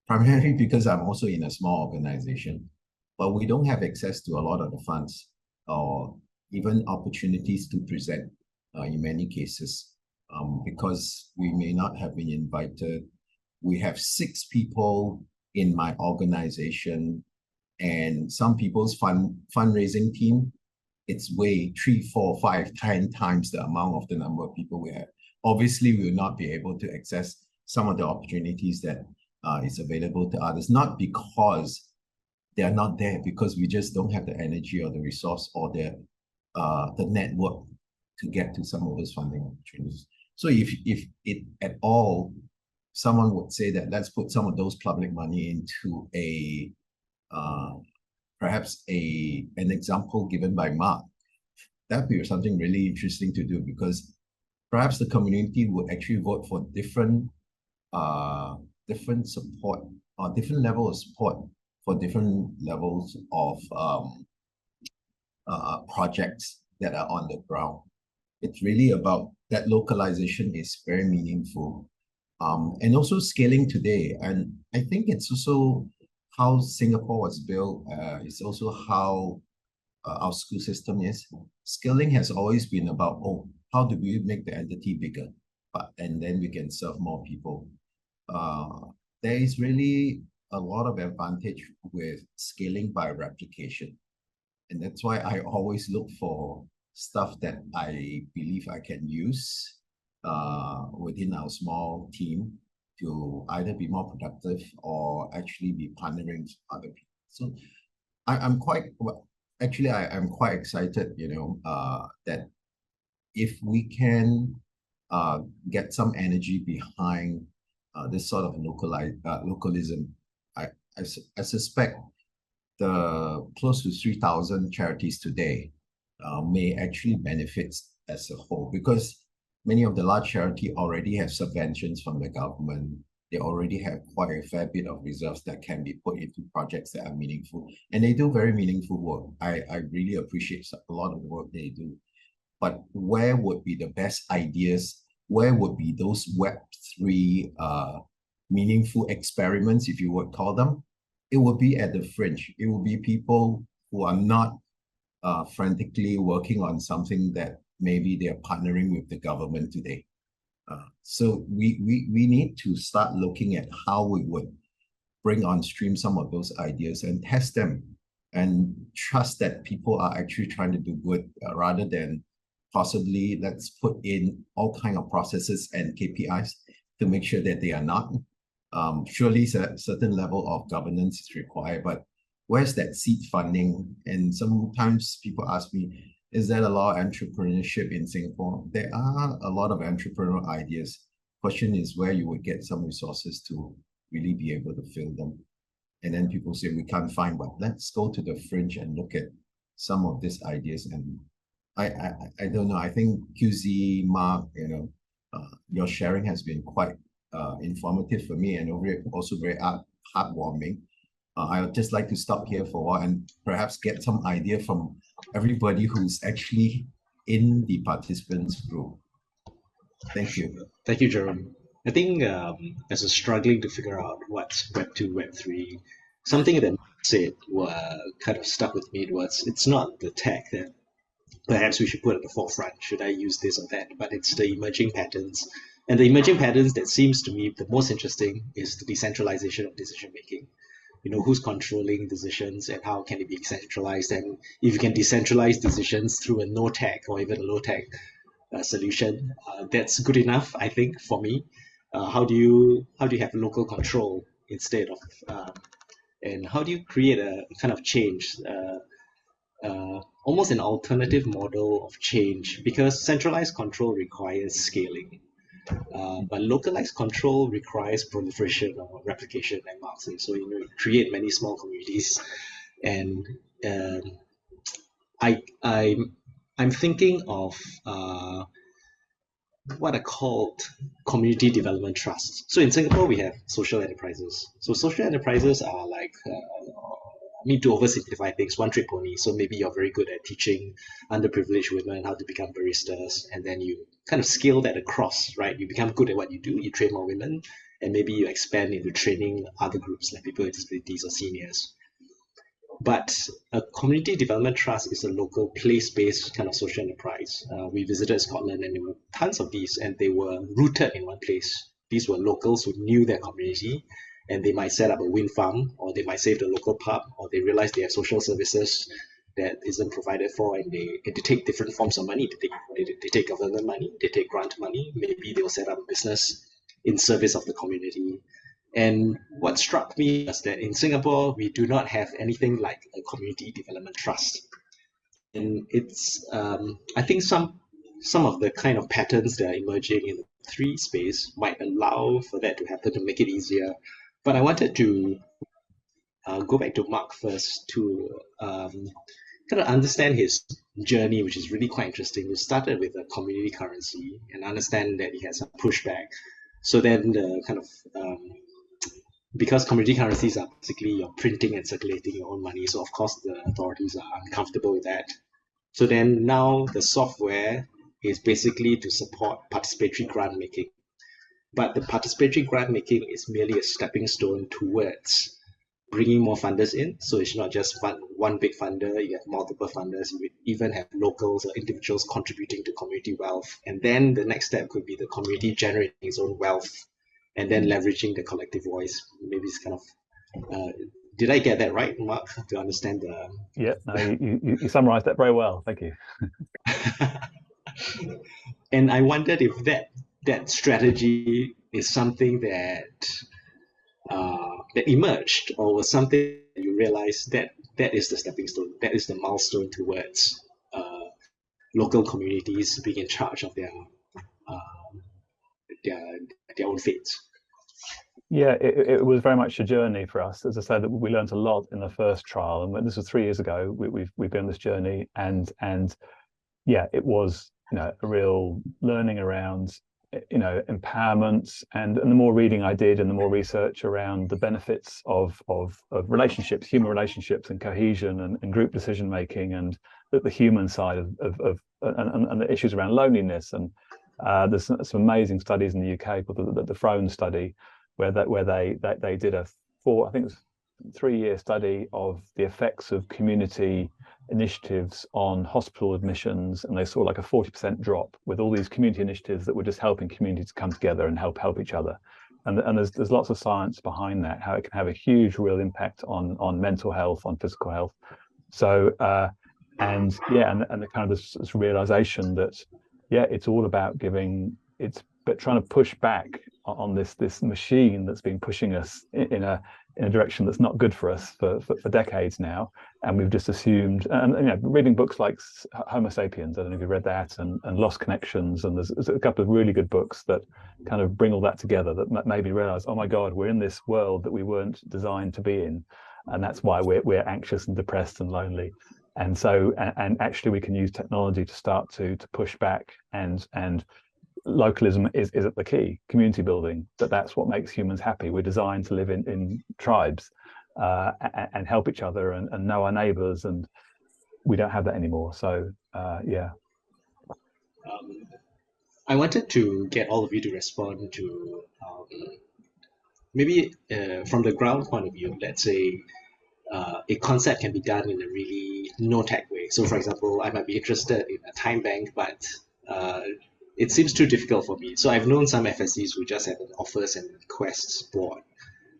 primarily because I'm also in a small organization, but we don't have access to a lot of the funds or even opportunities to present in many cases, because we may not have been invited. We have 6 people in my organization, and some people's fundraising team, it's way 3, 4, 5, 10 times the amount of the number of people we have. Obviously, we will not be able to access some of the opportunities that is available to others, not because they are not there, because we just don't have the energy or the resource or the network to get to some of those funding opportunities. So if it at all, someone would say that let's put some of those public money into a perhaps an example given by Mark, that'd be something really interesting to do, because perhaps the community would actually vote for different support or different level of support for different levels of projects that are on the ground. It's really about that localization is very meaningful. And also scaling today. And I think it's also how Singapore was built. It's also how our school system is. Scaling has always been about, oh, how do we make the entity bigger? And then we can serve more people. There is really a lot of advantage with scaling by replication. And that's why I always look for stuff that I believe I can use within our small team to either be more productive or actually be partnering with other people. So I'm quite excited, that if we can get some energy behind this sort of localism, I suspect the close to 3,000 charities today may actually benefit as a whole, because many of the large charities already have subventions from the government. They already have quite a fair bit of reserves that can be put into projects that are meaningful. And they do very meaningful work. I really appreciate a lot of the work they do. But where would be the best ideas? Where would be those Web3 meaningful experiments, if you would call them? It would be at the fringe. It would be people who are not frantically working on something that maybe they're partnering with the government today. So we need to start looking at how we would bring on stream some of those ideas and test them and trust that people are actually trying to do good, rather than possibly let's put in all kinds of processes and KPIs to make sure that they are not. Surely a certain level of governance is required, but where's that seed funding? And sometimes people ask me, is there a lot of entrepreneurship in Singapore? There are a lot of entrepreneurial ideas. Question is where you would get some resources to really be able to fill them. And then people say we can't find, but let's go to the fringe and look at some of these ideas. And I don't know, I think QZ, Mark, your sharing has been quite informative for me and also very heartwarming. I would just like to stop here for a while and perhaps get some idea from everybody who's actually in the participants group. Thank you. Thank you, Jerome. I think as a struggling to figure out what's Web 2, Web 3, something that said were kind of stuck with me was it's not the tech that perhaps we should put at the forefront. Should I use this or that? But it's the emerging patterns. And the emerging patterns that seems to me the most interesting is the decentralization of decision making. Who's controlling decisions and how can it be centralized, and if you can decentralize decisions through a no tech or even a low tech solution, that's good enough, I think, for me. How do you have local control instead of and how do you create a kind of change, almost an alternative model of change, because centralized control requires scaling, but localized control requires proliferation or replication, like Mark says. So you create many small communities, and um, I'm thinking of what are called community development trusts. So in Singapore, we have social enterprises. So social enterprises are like, to oversimplify things, one trick pony. So maybe you're very good at teaching underprivileged women how to become baristas, and then you kind of scale that across, right? You become good at what you do, you train more women, and maybe you expand into training other groups like people with disabilities or seniors. But a community development trust is a local place-based kind of social enterprise. We visited Scotland and there were tons of these, and they were rooted in one place. These were locals who knew their community, and they might set up a wind farm, or they might save the local pub, or they realize they have social services that isn't provided for, and they take different forms of money. They take government money, they take grant money, maybe they'll set up a business in service of the community. And what struck me was that in Singapore, we do not have anything like a community development trust. And it's, I think some of the kind of patterns that are emerging in the three space might allow for that to happen, to make it easier. But I wanted to go back to Mark first to kind of understand his journey, which is really quite interesting. You started with a community currency and understand that he had some pushback. So then the kind of because community currencies are basically you're printing and circulating your own money, so of course the authorities are uncomfortable with that. So then now the software is basically to support participatory grant making. But the participatory grant making is merely a stepping stone towards bringing more funders in. So it's not just one big funder, you have multiple funders, you even have locals or individuals contributing to community wealth. And then the next step could be the community generating its own wealth and then leveraging the collective voice. Maybe it's kind of, did I get that right, Mark, to understand the... Yeah, no, you summarized that very well. Thank you. And I wondered if that strategy is something that that emerged, or was something you realized that is the stepping stone, that is the milestone towards local communities being in charge of their own fates. Yeah, it was very much a journey for us. As I said, we learned a lot in the first trial, and this was 3 years ago. We've been on this journey, and yeah, it was a real learning around empowerment, and the more reading I did and the more research around the benefits of relationships, human relationships, and cohesion, and group decision making, and the human side of the issues around loneliness. And there's some amazing studies in the UK called the Throne study, where they did a 3-year study of the effects of community initiatives on hospital admissions, and they saw like a 40% drop with all these community initiatives that were just helping communities come together and help each other. And there's lots of science behind that, how it can have a huge real impact on mental health, on physical health. So and the kind of this realization that it's all about but trying to push back on this machine that's been pushing us in a direction that's not good for us for decades now. And we've just assumed, and reading books like Homo Sapiens, I don't know if you've read that, and Lost Connections, and there's a couple of really good books that kind of bring all that together, that made me realize, oh my God, we're in this world that we weren't designed to be in, and that's why we're anxious and depressed and lonely. And so, and actually we can use technology to start to push back, and localism is at the key. Community building, that's what makes humans happy. We're designed to live in tribes and help each other and know our neighbors, and we don't have that anymore. So I wanted to get all of you to respond to maybe from the ground point of view. Let's say a concept can be done in a really no-tech way. So, for example, I might be interested in a time bank, but it seems too difficult for me. So I've known some FSCs who just have an offers and requests board.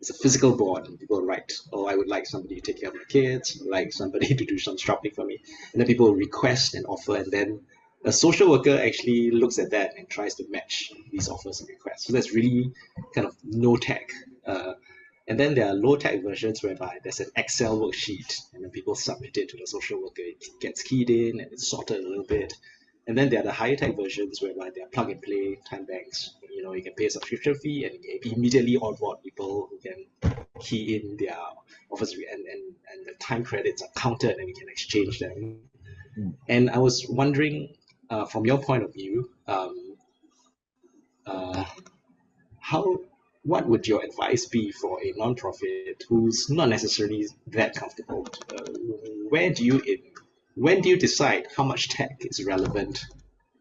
It's a physical board, and people write, "Oh, I would like somebody to take care of my kids. I'd like somebody to do some shopping for me," and then people request an offer, and then a social worker actually looks at that and tries to match these offers and requests. So that's really kind of no tech. And then there are low tech versions whereby there's an Excel worksheet, and then people submit it to the social worker. It gets keyed in and it's sorted a little bit. And then there are the higher tech versions whereby they are plug and play time banks. You can pay a subscription fee and you can immediately onboard people who can key in their offers, and the time credits are counted and you can exchange them. And I was wondering, from your point of view, what would your advice be for a nonprofit who's not necessarily that comfortable? When do you decide how much tech is relevant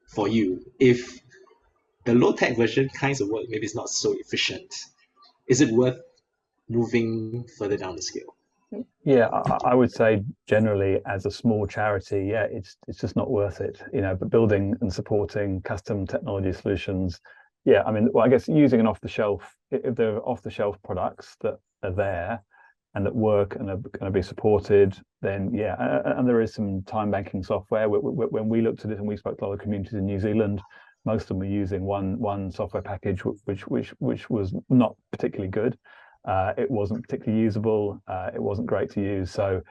for you? If the low tech version kinds of work maybe it's not so efficient, is it worth moving further down the scale? Yeah, I would say generally as a small charity, yeah, it's just not worth it, but building and supporting custom technology solutions, yeah, I mean, well, I guess using an off-the-shelf, if there are off-the-shelf products that are there and that work and are going to be supported, then yeah, and there is some time banking software. When we looked at it and we spoke to a lot of communities in New Zealand, most of them were using one software package, which was not particularly good. It wasn't particularly usable. It wasn't great to use. So,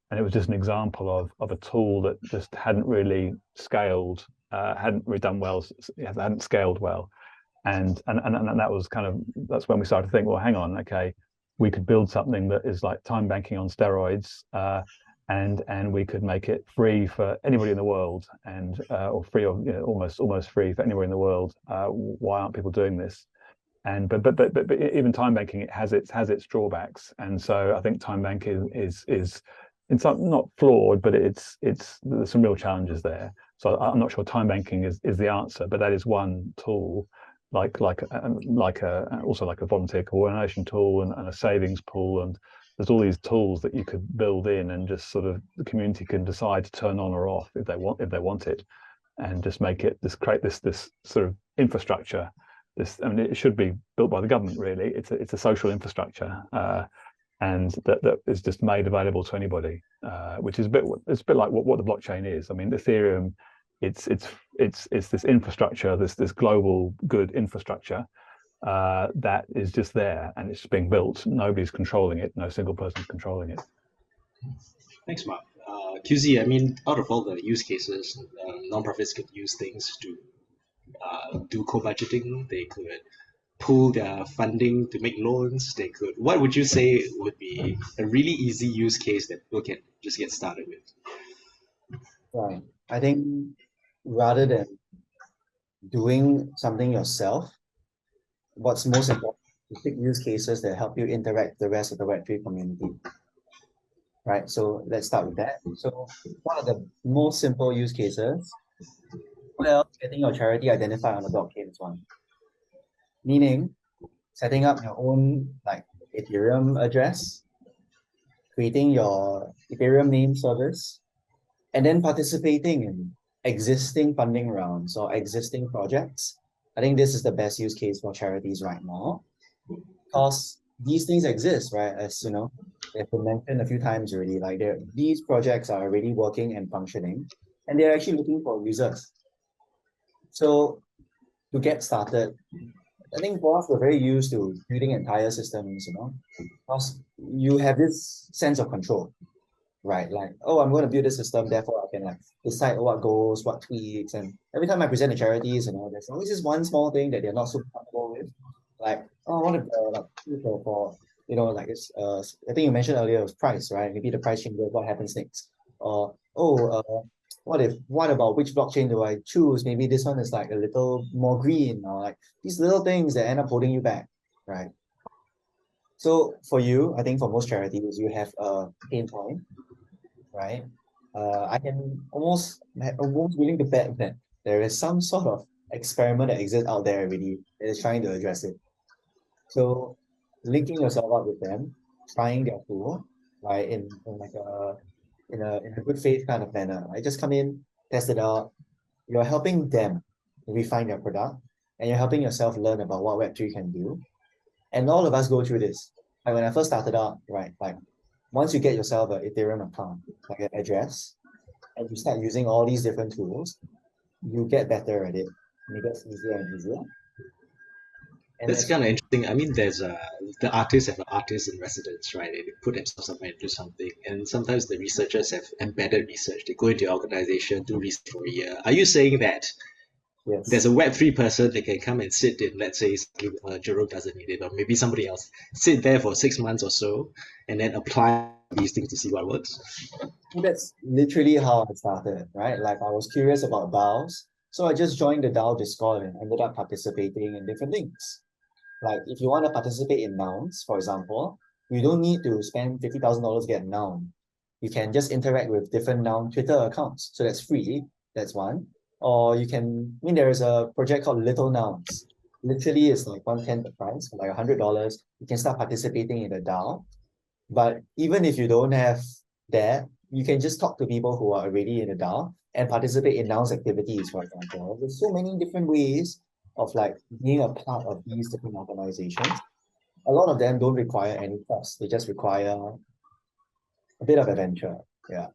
and it was just an example of a tool that just hadn't really scaled, hadn't really done well, hadn't scaled well. And that was that's when we started to think, well, hang on, okay, we could build something that is like time banking on steroids, and we could make it free for anybody in the world, and or free, or almost free for anybody in the world. Why aren't people doing this? And but even time banking, it has its drawbacks, and so I think time banking is it's not flawed, but there's some real challenges there. So I'm not sure time banking is the answer, but that is one tool, also like a volunteer coordination tool and a savings pool, and there's all these tools that you could build in, and just sort of the community can decide to turn on or off if they want it, and just create this sort of infrastructure. It should be built by the government, really. It's a social infrastructure, and that is just made available to anybody, which is a bit like what the blockchain is. I mean, Ethereum, it's this infrastructure, this global good infrastructure that is just there, and it's being built. Nobody's controlling it. No single person's controlling it. Thanks, Mark. QZ, I mean, out of all the use cases, nonprofits could use things to do co-budgeting. They could pool their funding to make loans. What would you say would be a really easy use case that people can just get started with? Right. I think rather than doing something yourself, what's most important is to pick use cases that help you interact with the rest of the Web3 community. Right. So let's start with that. So one of the most simple use cases, well, getting your charity identified on the blockchain is one. Meaning, setting up your own Ethereum address, creating your Ethereum name service, and then participating in existing funding rounds or existing projects. I think this is the best use case for charities right now, because these things exist, right? As you know, they've been mentioned a few times already. These projects are already working and functioning, and they're actually looking for users. So to get started, I think for us, we're very used to building entire systems, because you have this sense of control, right? Like, oh, I'm going to build this system, therefore I can decide what goes, what tweaks. And every time I present to charities, there's always this one small thing that they're not so comfortable with. Like, oh, what if for it's I think you mentioned earlier it was price, right? Maybe the price changes, what happens next? Or what about which blockchain do I choose? Maybe this one is a little more green, or these little things that end up holding you back, right? So for you, I think for most charities, you have a pain point, right? I can almost willing to bet that there is some sort of experiment that exists out there already that is trying to address it. So linking yourself up with them, trying their tool, right, in a good faith kind of manner. Right? Just come in, test it out. You're helping them refine their product, and you're helping yourself learn about what Web3 can do. And all of us go through this. Like when I first started out, right, like once you get yourself an Ethereum account, like an address, and you start using all these different tools, you get better at it, and it gets easier and easier. And That's kind of interesting. I mean, there's the artists have an artist in residence, right? They put themselves up and do something, and sometimes the researchers have embedded research. They go into your organization, do research for a year. Are you saying that yes, there's a Web3 person that can come and sit in, let's say, Jerome doesn't need it, or maybe somebody else, sit there for 6 months or so, and then apply these things to see what works? that's literally how I started, right? Like I was curious about DAOs, so I just joined the DAO Discord and ended up participating in different things. Like if you want to participate in Nouns, for example, you don't need to spend $50,000 to get a noun. You can just interact with different noun Twitter accounts. So that's free. That's one. Or you can, I mean, there is a project called Little Nouns. Literally, it's like 1/10 the price, for like $100. You can start participating in the DAO. But even if you don't have that, you can just talk to people who are already in the DAO and participate in Nouns activities, for example. There's so many different ways of like being a part of these different organizations. A lot of them don't require any cost. They just require a bit of adventure. Yeah.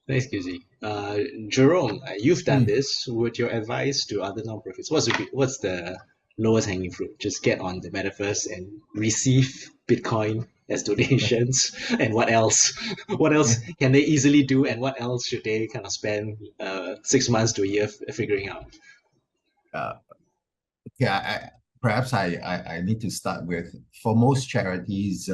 Thanks, QZ. Jerome, you've done this. Would your advice to other nonprofits, what's the lowest hanging fruit? Just get on the metaverse and receive Bitcoin as donations. And what else? What else can they easily do? And what else should they kind of spend 6 months to a year figuring out? Perhaps I need to start with, for most charities,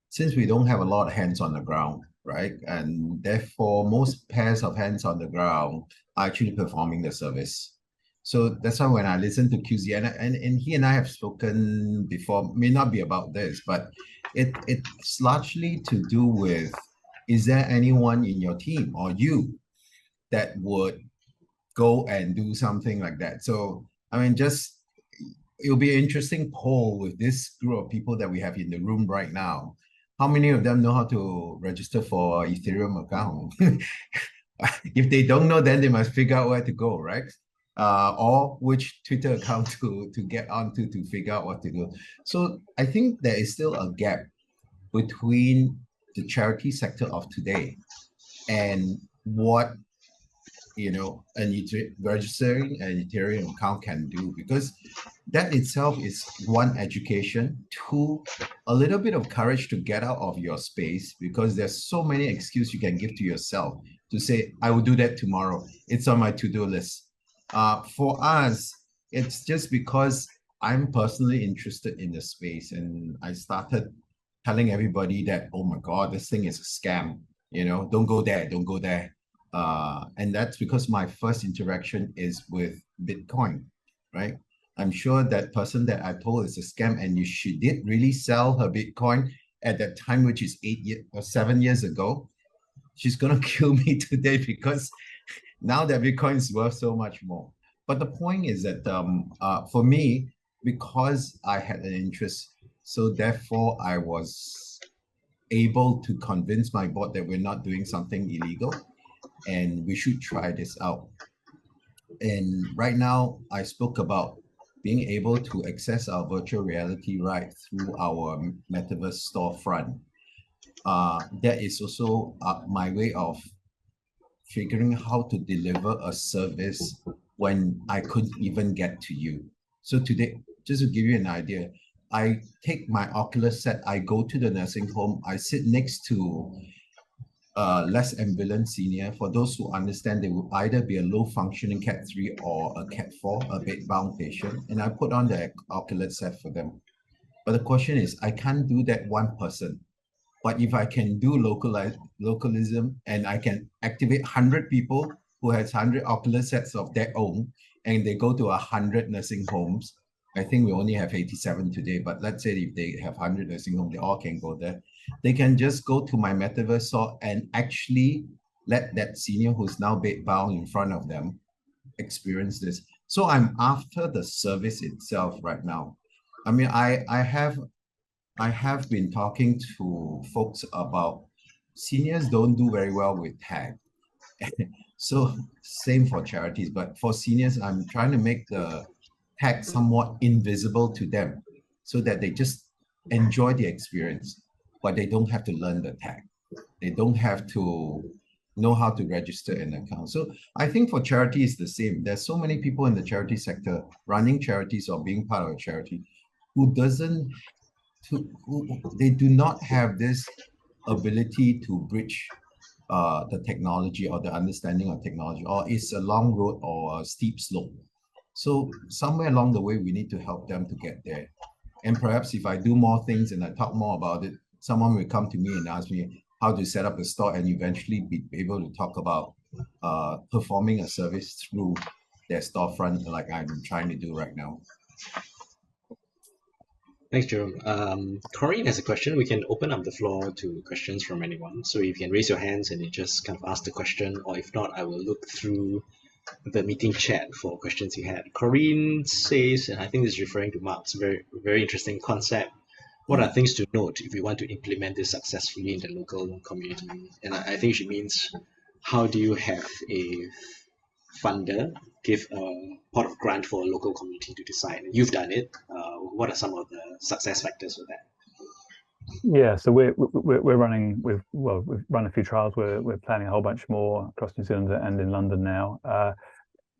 since we don't have a lot of hands on the ground, right? And therefore, most pairs of hands on the ground are actually performing the service. So that's why when I listen to QZ, and he and I have spoken before, may not be about this, but it's largely to do with, is there anyone in your team or you that would go and do something like that? So, I mean, it'll be an interesting poll with this group of people that we have in the room right now. How many of them know how to register for Ethereum account? If they don't know, then they must figure out where to go, right? Or which Twitter account to get onto to figure out what to do. So I think there is still a gap between the charity sector of today and what registering an Ethereum account can do, because that itself is one, education, two, a little bit of courage to get out of your space, because there's so many excuses you can give to yourself to say, I will do that tomorrow. It's on my to-do list. For us, it's just because I'm personally interested in the space, and I started telling everybody that, oh my God, this thing is a scam. Don't go there, don't go there. And that's because my first interaction is with Bitcoin, right? I'm sure that person that I told is a scam, and she did really sell her Bitcoin at that time, which is 7 years ago. She's gonna kill me today, because now that Bitcoin is worth so much more. But the point is that for me, because I had an interest, so therefore I was able to convince my board that we're not doing something illegal, and we should try this out. And right now, I spoke about being able to access our virtual reality right through our metaverse storefront. That is also my way of figuring how to deliver a service when I couldn't even get to you. So today, just to give you an idea, I take my Oculus set, I go to the nursing home, I sit next to less ambulant senior. For those who understand, they will either be a low functioning Cat 3 or a Cat 4, a bed-bound patient, and I put on the Oculus set for them. But the question is, I can't do that one person. But if I can do localism, and I can activate 100 people who has 100 Oculus sets of their own, and they go to 100 nursing homes. I think we only have 87 today, but let's say if they have 100 nursing homes, they all can go there. They can just go to my metaverse and actually let that senior who's now bed bound in front of them experience this. So I'm after the service itself right now. I mean, I have been talking to folks about seniors don't do very well with tag. So same for charities, but for seniors, I'm trying to make the tag somewhat invisible to them so that they just enjoy the experience, but they don't have to learn the tag. They don't have to know how to register an account. So I think for charity it's the same. There's so many people in the charity sector running charities or being part of a charity who they do not have this ability to bridge the technology or the understanding of technology, or it's a long road or a steep slope. So somewhere along the way, we need to help them to get there. And perhaps if I do more things and I talk more about it, someone will come to me and ask me how to set up a store and eventually be able to talk about performing a service through their storefront like I'm trying to do right now. Thanks, Jerome. Corinne has a question. We can open up the floor to questions from anyone. So you can raise your hands and you just kind of ask the question, or if not, I will look through the meeting chat for questions you had. Corinne says, and I think this is referring to Mark's very, very interesting concept. What are things to note if we want to implement this successfully in the local community? And I think she means, how do you have a funder give a pot of grant for a local community to decide? You've done it. What are some of the success factors for that? Yeah, so we're running. We've run a few trials. We're planning a whole bunch more across New Zealand and in London now.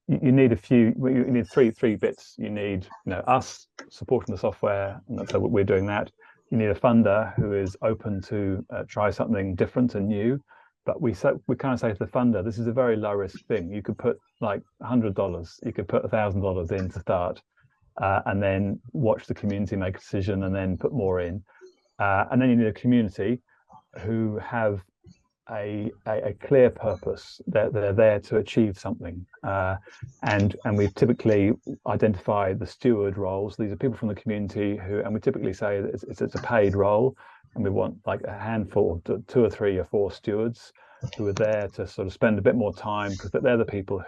You need a few. You need three bits. You need us supporting the software, and so we're doing that. You need a funder who is open to try something different and new. But we kind of say to the funder, this is a very low risk thing. You could put like $100. You could put $1,000 in to start, and then watch the community make a decision, and then put more in. And then you need a community who have a clear purpose. They're there to achieve something, and we typically identify the steward roles. These are people from the community and we typically say that it's a paid role, and we want like a handful, 2 or 3 or 4 stewards who are there to sort of spend a bit more time, because they're the people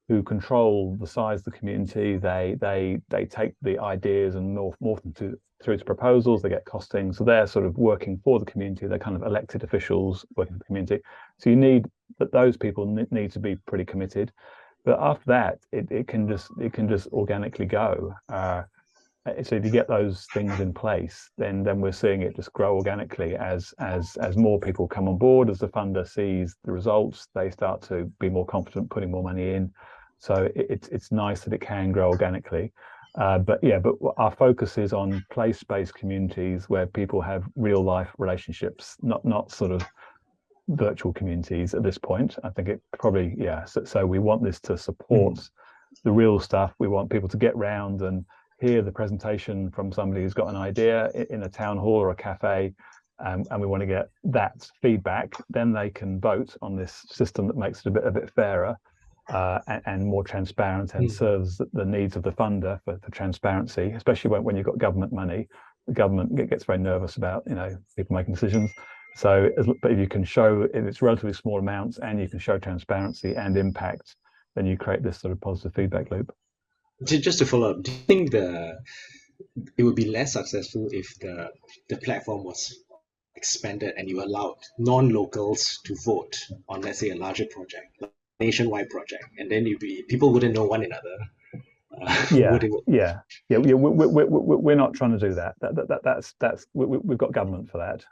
who control the size of the community. They take the ideas and morph them through to proposals. They get costing, so they're sort of working for the community. They're kind of elected officials working for the community. So you need that. Those people need to be pretty committed. But after that, it can just organically go. So if you get those things in place, then we're seeing it just grow organically as more people come on board. As the funder sees the results, they start to be more confident putting more money in. So it's nice that it can grow organically. But our focus is on place-based communities where people have real life relationships, not sort of virtual communities at this point. I think it probably, so we want this to support the real stuff. We want people to get round and hear the presentation from somebody who's got an idea in a town hall or a cafe, and we want to get that feedback. Then they can vote on this system that makes it a bit fairer and more transparent, and serves the needs of the funder for transparency, especially when you've got government money. The government gets very nervous about people making decisions. So, but if you can show it's relatively small amounts and you can show transparency and impact, then you create this sort of positive feedback loop. Just to follow up, do you think it would be less successful if the platform was expanded and you allowed non-locals to vote on, let's say, a larger project, like a nationwide project, and then people wouldn't know one another? We're not trying to do that. We've got government for that.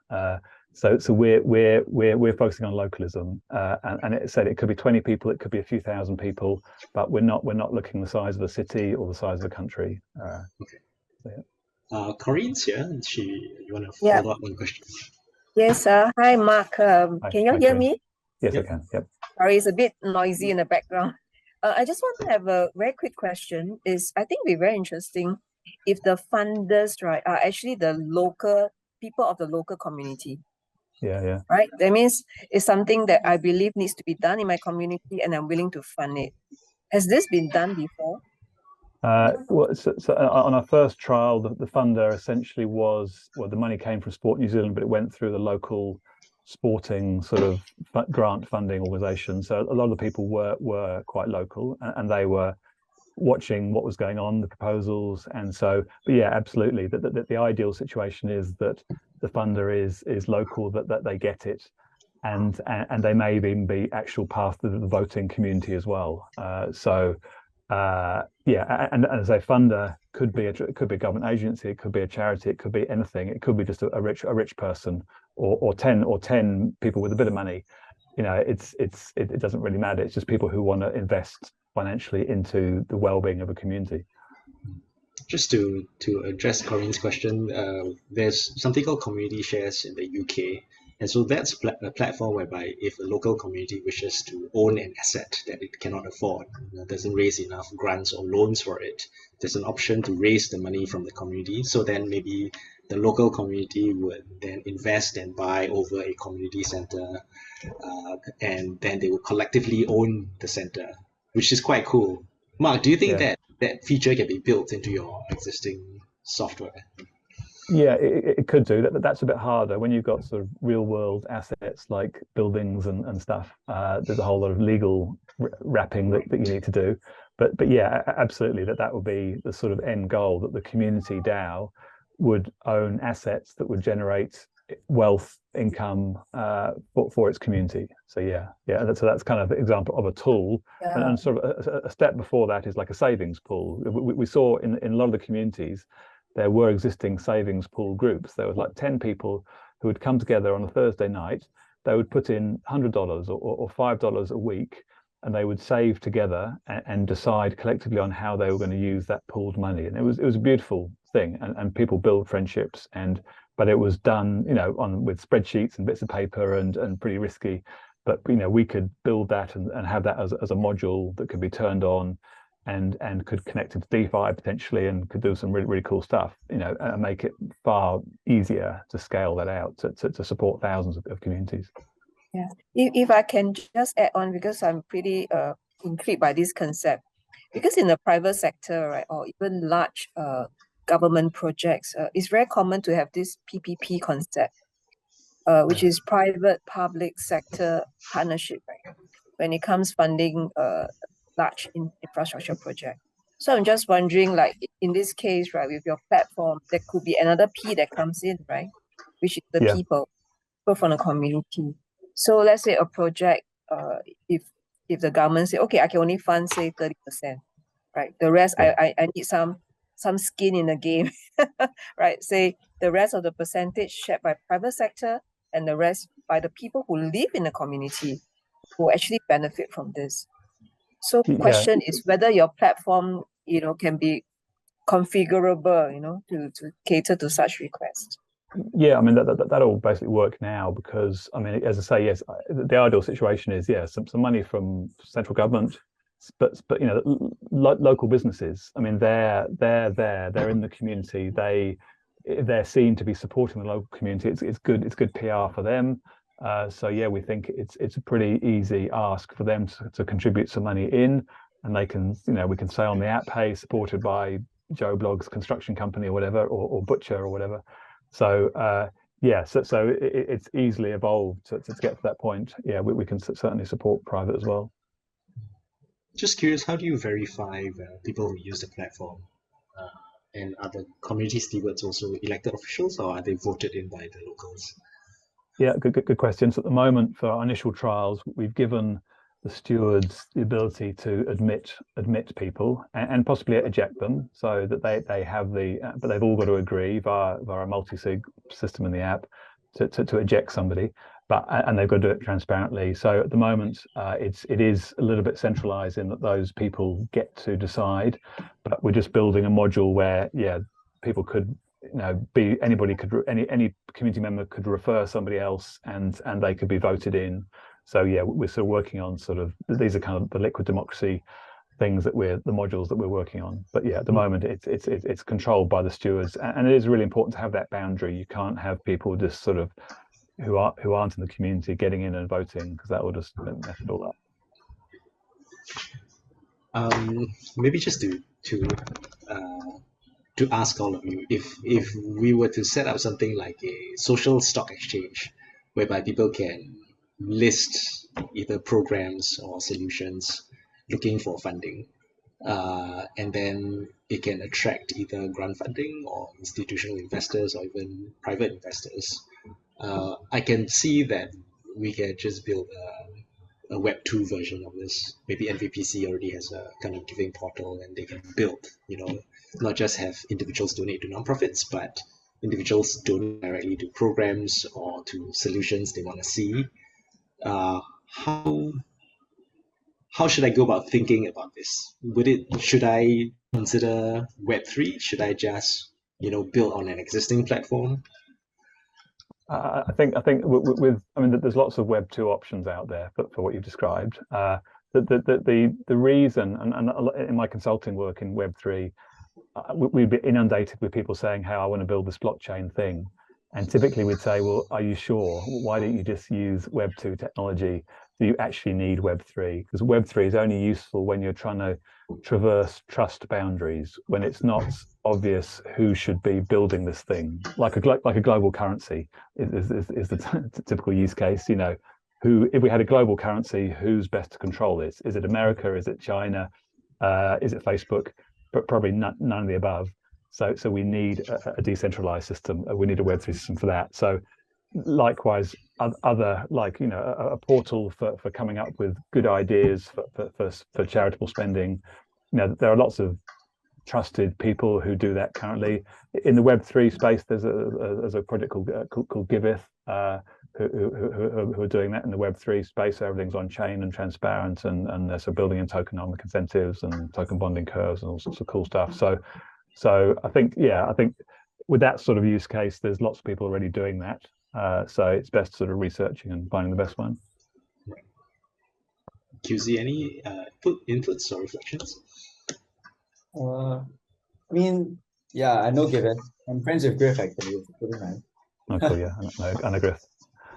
So we're focusing on localism, and it said it could be 20 people, it could be a few thousand people, but we're not looking the size of the city or the size of the country. Okay. So, Corinne's here. You want to follow up on question? Yes. Hi, Mark. Can you hear me? Yes, I can. Yep. Sorry, it's a bit noisy in the background. I just want to have a very quick question. I think it'd be very interesting if the funders, right, are actually the local people of the local community. Yeah. Right. That means it's something that I believe needs to be done in my community, and I'm willing to fund it. Has this been done before? So on our first trial, the funder essentially the money came from Sport New Zealand, but it went through the local sporting sort of grant funding organisation. So a lot of the people were quite local, and they were watching what was going on, the proposals. And so, but yeah, absolutely, the ideal situation is that the funder is local, that they get it, and they may even be actual part of the voting community as well. Yeah, and as a funder could be a government agency, it could be a charity, it could be anything. It could be just a rich person, or 10 people with a bit of money. You know, it doesn't really matter. It's just people who want to invest financially into the well-being of a community. Just to address Corinne's question, there's something called community shares in the UK. And so that's a platform whereby if a local community wishes to own an asset that it cannot afford, doesn't raise enough grants or loans for it, there's an option to raise the money from the community. So then maybe the local community would then invest and buy over a community center, and then they would collectively own the center, which is quite cool. Mark, do you think that feature can be built into your existing software? Yeah, it could do. That's a bit harder when you've got sort of real world assets like buildings and stuff. There's a whole lot of legal wrapping that you need to do. But yeah, absolutely, that would be the sort of end goal, that the community DAO would own assets that would generate wealth, income for its community. So yeah, that's kind of an example of a tool. And sort of a step before that is like a savings pool. We saw in a lot of the communities, there were existing savings pool groups. There was like 10 people who would come together on a Thursday night. They would put in $100 or $5 a week, and they would save together and decide collectively on how they were going to use that pooled money. And it was a beautiful thing, and people build friendships. But it was done, you know, with spreadsheets and bits of paper and pretty risky. But you know, we could build that and have that as a module that could be turned on, and could connect into DeFi potentially, and could do some really cool stuff, you know, and make it far easier to scale that out to support thousands of communities. Yeah, if I can just add on, because I'm pretty intrigued by this concept, because in the private sector, right, or even large government projects, it's very common to have this PPP concept, which is private public sector partnership, right? When it comes funding large infrastructure project. So I'm just wondering, like in this case, right, with your platform, there could be another P that comes in, right? Which is the people from the community. So let's say a project, if the government say, okay, I can only fund say 30%, right? The rest, I need some skin in the game, right? Say the rest of the percentage shared by private sector, and the rest by the people who live in the community who actually benefit from this. So the question is whether your platform, you know, can be configurable, you know, to cater to such requests. Yeah, I mean that'll basically work now, because I mean, as I say, yes, the ideal situation is some money from central government, but you know, local businesses. I mean, they're in the community. They're seen to be supporting the local community. It's good PR for them. So yeah, we think it's a pretty easy ask for them to contribute some money in, and they can, you know, we can say on the app, hey, supported by Joe Blogg's construction company or whatever, or Butcher or whatever. So so it's easily evolved to get to that point. Yeah, we can certainly support private as well. Just curious, how do you verify people who use the platform? And are the community stewards also elected officials, or are they voted in by the locals? Yeah, good question. So at the moment, for our initial trials, we've given the stewards the ability to admit people and possibly eject them, so that they have but they've all got to agree via a multi-sig system in the app to eject somebody, and they've got to do it transparently. So at the moment, it is a little bit centralized in that those people get to decide, but we're just building a module where people could, you know, any community member could refer somebody else, and they could be voted in. So yeah, we're still working on sort of, these are kind of the liquid democracy things the modules that we're working on. But yeah, at the moment it's controlled by the stewards, and it is really important to have that boundary. You can't have people just sort of who aren't in the community getting in and voting, because that will just mess it all up. Maybe just to ask all of you, if we were to set up something like a social stock exchange, whereby people can list either programs or solutions looking for funding. And then it can attract either grant funding or institutional investors or even private investors. I can see that we can just build a Web2 version of this. Maybe NVPC already has a kind of giving portal, and they can build, not just have individuals donate to nonprofits, but individuals donate directly to programs or to solutions they want to see. How should I go about thinking about this? Should I consider Web3? Should I just, build on an existing platform? I think there's lots of Web2 options out there for what you've described. The reason, and in my consulting work in Web3, we'd be inundated with people saying how I want to build this blockchain thing. And typically we'd say, well, are you sure? Why don't you just use Web2 technology? Do you actually need Web3? Because Web3 is only useful when you're trying to traverse trust boundaries, when it's not obvious who should be building this thing. Like a global currency is the typical use case. If we had a global currency, who's best to control it? Is it America? Is it China? Is it Facebook? But probably none of the above. So we need a decentralized system. We need a Web3 system for that. So likewise, other a portal for coming up with good ideas for charitable spending. There are lots of trusted people who do that currently. In the Web3 space, there's a project called Giveth, who are doing that in the Web3 space. Everything's on chain and transparent, and they're sort of building in tokenomic incentives and token bonding curves and all sorts of cool stuff. So I think with that sort of use case, there's lots of people already doing that. So it's best sort of researching and finding the best one. Right. QZ, any inputs or reflections? I know Given. I'm friends with Griff actually. It's pretty nice. Oh, cool, yeah, I know Griff.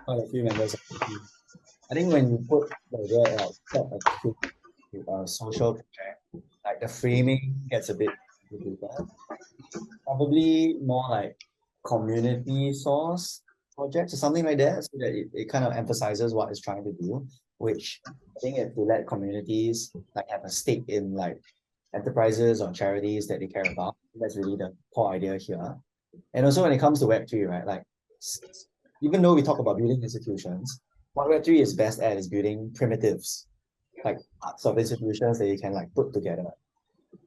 Quite a few members of the team. I think when you put the word social project, like the framing gets a bit complicated. Probably more like community source projects or something like that, so that it kind of emphasizes what it's trying to do, which I think if we let communities like have a stake in like enterprises or charities that they care about, that's really the core idea here. And also when it comes to Web3, right, like even though we talk about building institutions, what Web3 is best at is building primitives, like parts of institutions that you can like put together,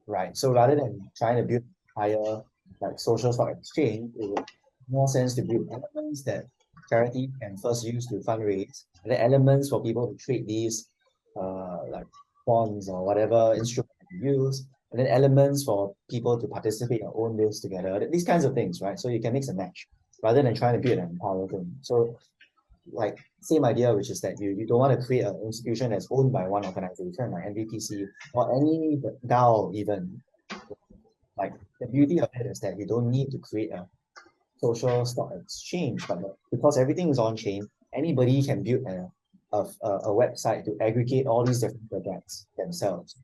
right? So rather than trying to build higher like social stock exchange, it would make more sense to build elements that charity can first use to fundraise, and then elements for people to trade these like bonds or whatever instrument you use, and then elements for people to participate and own this together, these kinds of things, right? So you can mix and match rather than trying to build an empower thing. So like same idea, which is that you don't want to create an institution that's owned by one organization like NVPC or any DAO even. Like the beauty of it is that you don't need to create a social stock exchange, but because everything is on chain, anybody can build a website to aggregate all these different projects themselves.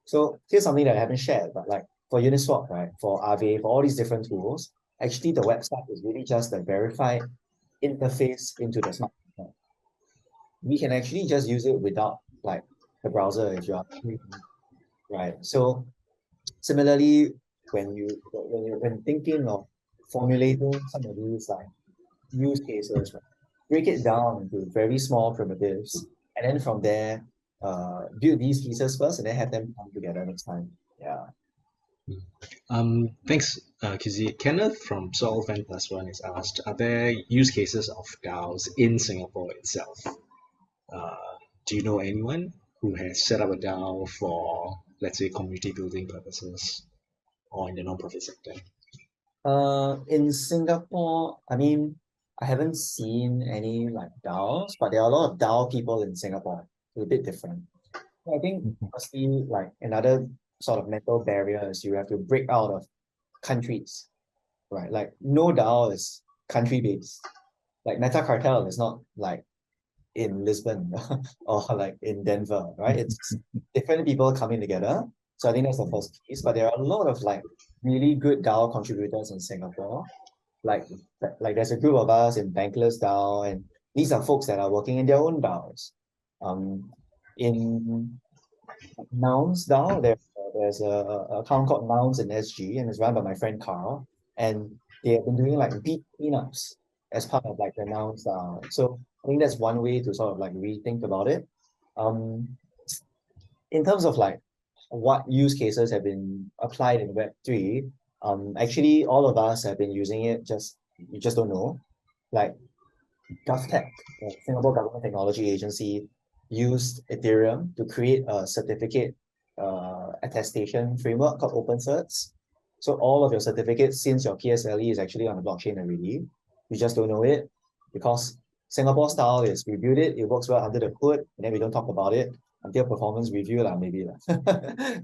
So here's something that I haven't shared, but like for Uniswap, right, for Aave, for all these different tools, actually the website is really just a verified interface into the smart contract. We can actually just use it without like the browser if you are right. So similarly, when thinking of formulating some of these like use cases, right, break it down into very small primitives, and then from there, build these pieces first, and then have them come together next time. Yeah. Thanks, Kizi. Kenneth from Solve N Plus One is asked, are there use cases of DAOs in Singapore itself? Do you know anyone who has set up a DAO for, let's say, community building purposes or in the non-profit sector? In Singapore, I haven't seen any like DAOs, but there are a lot of DAO people in Singapore. It's a bit different. I think firstly, like another sort of mental barrier is you have to break out of countries, right? Like no DAO is country-based. Like Meta Cartel is not like in Lisbon or like in Denver, right? It's different people coming together. So I think that's the first piece. But there are a lot of like really good DAO contributors in Singapore. like there's a group of us in Bankless DAO, and these are folks that are working in their own DAOs. In Nouns DAO, there's a account called Nouns in SG, and it's run by my friend Carl, and they have been doing like beat cleanups as part of like the Nouns DAO. So I think that's one way to sort of like rethink about it. In terms of like what use cases have been applied in Web3, actually all of us have been using it, you just don't know. Like GovTech, the Singapore Government Technology Agency, used Ethereum to create a certificate attestation framework called OpenCerts. So all of your certificates since your PSLE is actually on the blockchain already. You just don't know it because Singapore style is we build it, it works well under the hood, and then we don't talk about it until performance review maybe.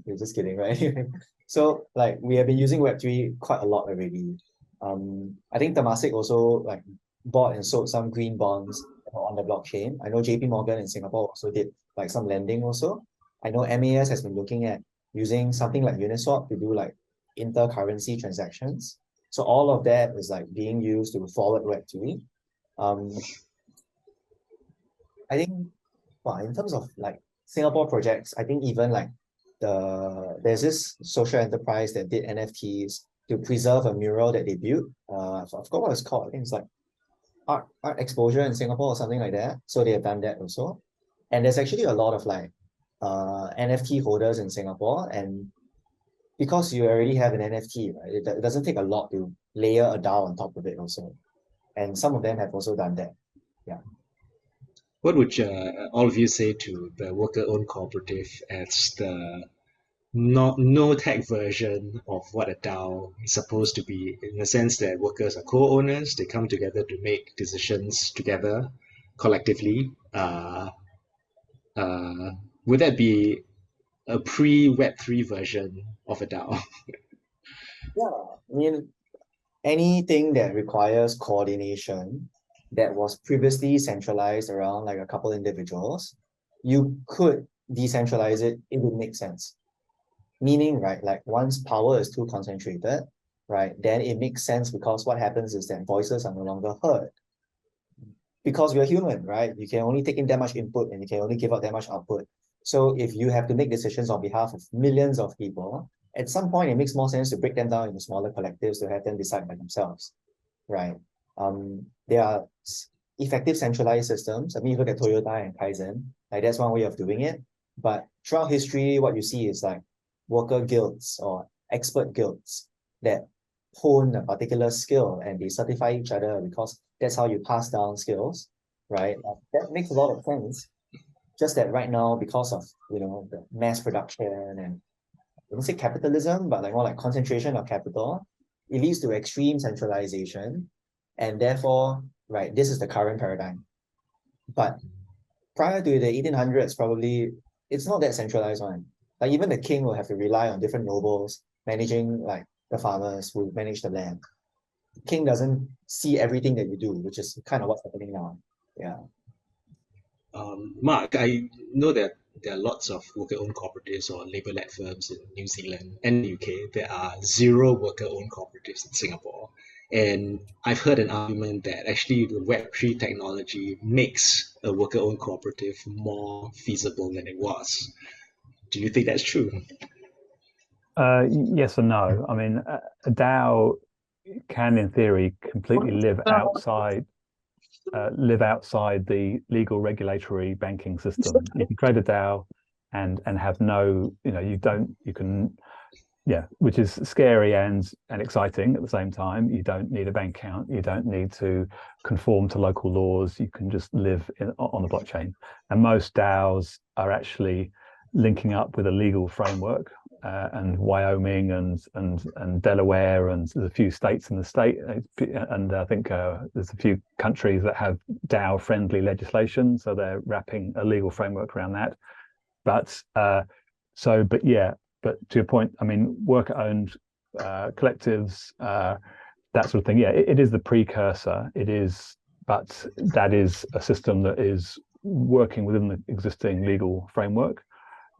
You're just kidding, right? So like we have been using Web3 quite a lot already. I think Temasek also like bought and sold some green bonds on the blockchain. I know JP Morgan in Singapore also did like some lending also. I know MAS has been looking at using something like Uniswap to do like intercurrency transactions. So all of that is like being used to forward Web3. I think, well, in terms of like Singapore projects, I think even like there's this social enterprise that did NFTs to preserve a mural that they built. I forgot what it's called. I think it's like art exposure in Singapore or something like that. So they have done that also. And there's actually a lot of like NFT holders in Singapore. And because you already have an NFT, right, it doesn't take a lot to layer a DAO on top of it also. And some of them have also done that. Yeah. What would all of you say to the worker-owned cooperative as the no tech version of what a DAO is supposed to be, in the sense that workers are co-owners, they come together to make decisions together collectively? Would that be a pre-Web3 version of a DAO? Yeah, I mean, anything that requires coordination that was previously centralized around like a couple individuals, you could decentralize it, it would make sense. Meaning, right, like once power is too concentrated, right, then it makes sense because what happens is that voices are no longer heard. Because we're human, right? You can only take in that much input and you can only give out that much output. So if you have to make decisions on behalf of millions of people, at some point it makes more sense to break them down into smaller collectives to have them decide by themselves, right? There are effective centralized systems. I mean, you look at Toyota and Kaizen, like that's one way of doing it. But throughout history, what you see is like worker guilds or expert guilds that hone a particular skill and they certify each other because that's how you pass down skills, right? That makes a lot of sense. Just that right now, because of the mass production and I don't say capitalism, but like more like concentration of capital, it leads to extreme centralization, and therefore, right, this is the current paradigm. But prior to the 1800s, probably it's not that centralized one. Like even the king will have to rely on different nobles managing like the farmers who manage the land. The king doesn't see everything that you do, which is kind of what's happening now. Yeah. Mark, I know that there are lots of worker-owned cooperatives or labor-led firms in New Zealand and the UK. There are zero worker-owned cooperatives in Singapore. And I've heard an argument that actually the Web3 technology makes a worker-owned cooperative more feasible than it was. Do you think that's true? Yes and no. I mean, a DAO can, in theory, completely live outside the legal regulatory banking system. You can create a DAO and have no, which is scary and exciting at the same time. You don't need a bank account. You don't need to conform to local laws. You can just live on the blockchain. And most DAOs are actually linking up with a legal framework. And Wyoming and Delaware, and there's a few states in the state, and I think there's a few countries that have DAO-friendly legislation, so they're wrapping a legal framework around that. But to your point, I mean, worker-owned collectives, that sort of thing. Yeah, it is the precursor. It is, but that is a system that is working within the existing legal framework.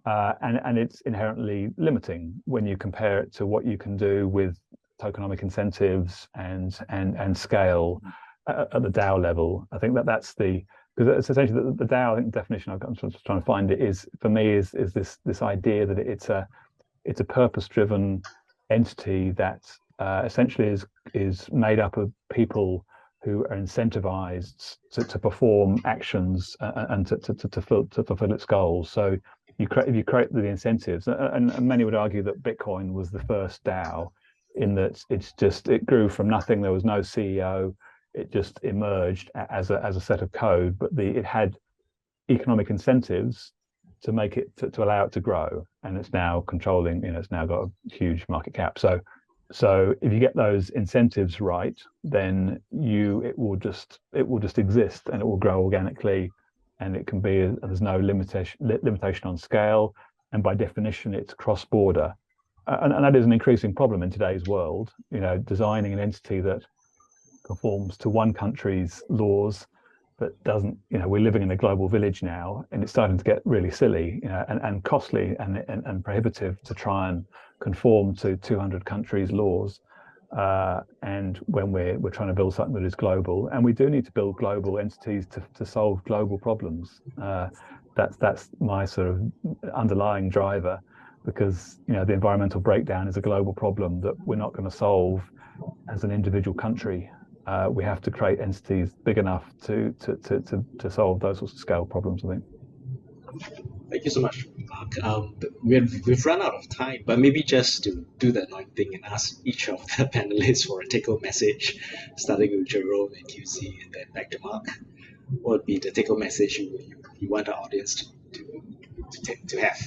And it's inherently limiting when you compare it to what you can do with tokenomic incentives and scale at the DAO level. I think that's the, because it's essentially the DAO. I think the definition I'm just trying to find it is, for me, is this idea that it's a purpose-driven entity that essentially is made up of people who are incentivized to perform actions and to fulfill its goals. So if you create the incentives, and many would argue that Bitcoin was the first DAO, in that it grew from nothing. There was no CEO. It just emerged as a set of code, but it had economic incentives to make it to allow it to grow, and it's now controlling. It's now got a huge market cap. So if you get those incentives right, then it will just exist, and it will grow organically, and it can be, there's no limitation on scale, and by definition it's cross-border, and that is an increasing problem in today's world. Designing an entity that conforms to one country's laws but doesn't, we're living in a global village now, and it's starting to get really silly, and costly and prohibitive to try and conform to 200 countries' laws. And when we're trying to build something that is global, and we do need to build global entities to solve global problems. That's my sort of underlying driver, because the environmental breakdown is a global problem that we're not going to solve as an individual country. We have to create entities big enough to solve those sorts of scale problems, I think. Thank you so much, Mark. We've run out of time, but maybe just to do the annoying thing and ask each of the panelists for a take-home message, starting with Jerome and QZ, and then back to Mark. What would be the take-home message you want our audience to have?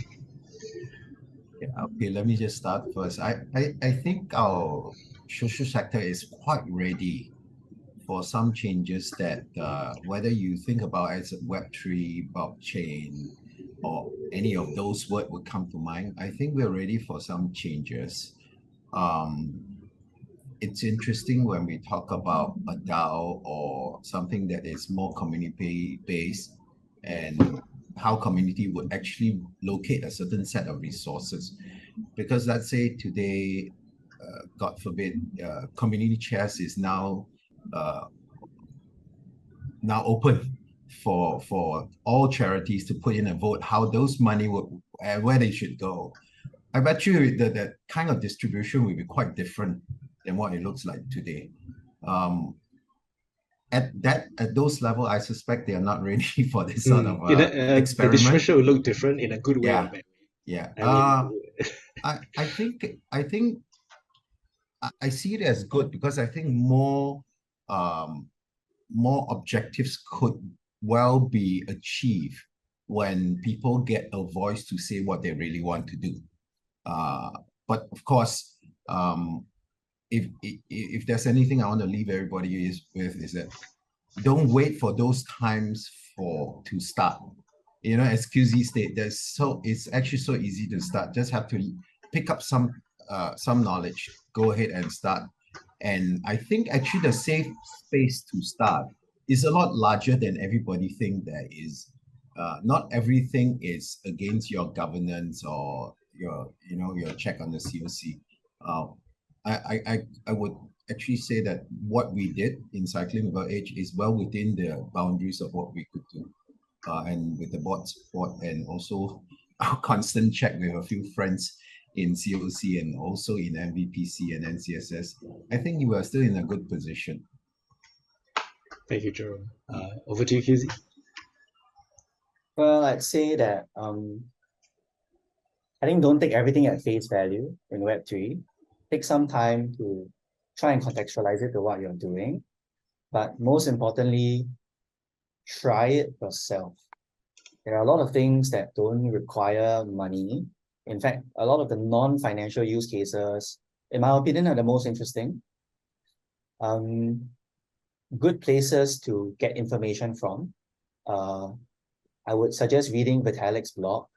Yeah, okay, let me just start first. I think our social sector is quite ready for some changes that whether you think about as Web3, blockchain, or any of those words would come to mind. I think we're ready for some changes. It's interesting when we talk about a DAO or something that is more community-based, and how community would actually locate a certain set of resources. Because let's say today, God forbid, community chess is now open for all charities to put in a vote how those money would, where they should go. I bet you that kind of distribution will be quite different than what it looks like today. At those level, I suspect they are not ready for this sort of experiment. The distribution will look different in a good way. Yeah. I think I see it as good, because I think more objectives could well be achieved when people get a voice to say what they really want to do. But of course, if there's anything I want to leave everybody with is that don't wait for those times to start. As QZ stated, it's actually so easy to start. Just have to pick up some knowledge, go ahead and start. And I think actually the safe space to start is a lot larger than everybody think there is. Not everything is against your governance or your check on the COC. I would actually say that what we did in Cycling Without Age is well within the boundaries of what we could do. And with the board support, and also our constant check with a few friends in COC and also in MVPC and NCSS, I think you are still in a good position. Thank you, Jerome. Over to you, QZ. Well, I'd say that I think don't take everything at face value in Web3. Take some time to try and contextualize it to what you're doing. But most importantly, try it yourself. There are a lot of things that don't require money. In fact, a lot of the non-financial use cases, in my opinion, are the most interesting. Good places to get information from. I would suggest reading Vitalik's blog.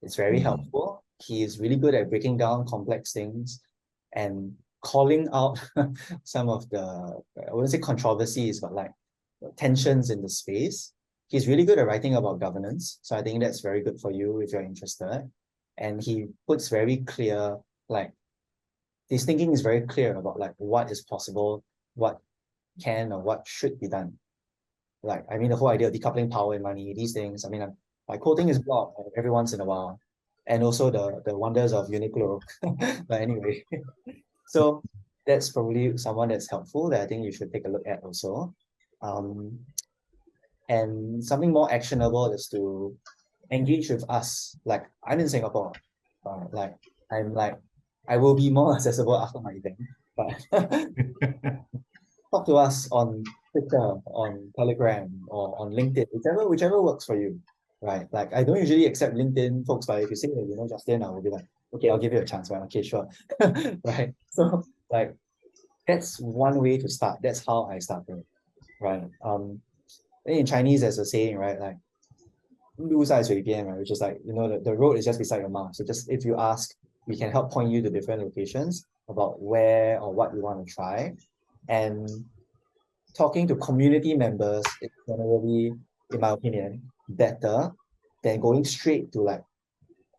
It's very helpful. He is really good at breaking down complex things and calling out some of the, I wouldn't say controversies, but like tensions in the space. He's really good at writing about governance. So I think that's very good for you if you're interested. And he puts very clear, like, this thinking is very clear about like what is possible, what can or what should be done. Like, I mean, the whole idea of decoupling power and money, these things, I mean, I'm like quoting his blog every once in a while, and also the wonders of Uniqlo. But anyway, so that's probably someone that's helpful that I think you should take a look at also. And something more actionable is to engage with us. Like, I'm in Singapore, like I will be more accessible after my event, but talk to us on Twitter, on Telegram, or on LinkedIn, whichever works for you, right? Like, I don't usually accept LinkedIn folks, but if you say, Justin, I will be like, okay, I'll give you a chance, right? Okay, sure, right? So, like, that's one way to start. That's how I started, right? In Chinese, there's a saying, right? Like, 路在水边, right? Which is like, the road is just beside your mouth. So just if you ask, we can help point you to different locations about where or what you want to try. And talking to community members is generally, in my opinion, better than going straight to like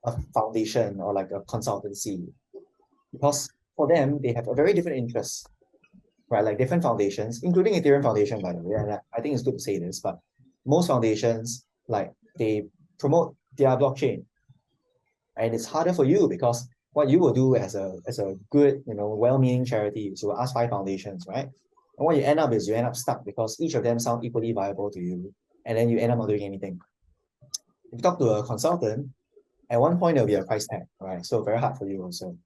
a foundation or like a consultancy. Because for them, they have a very different interest, right? Like different foundations, including Ethereum Foundation, by the way. And I think it's good to say this, but most foundations, like, they promote their blockchain. And it's harder for you because what you will do as a good, well-meaning charity is you will ask 5 foundations, right? And what you end up is you end up stuck because each of them sound equally viable to you, and then you end up not doing anything. If you talk to a consultant, at one point there'll be a price tag, right? So very hard for you also.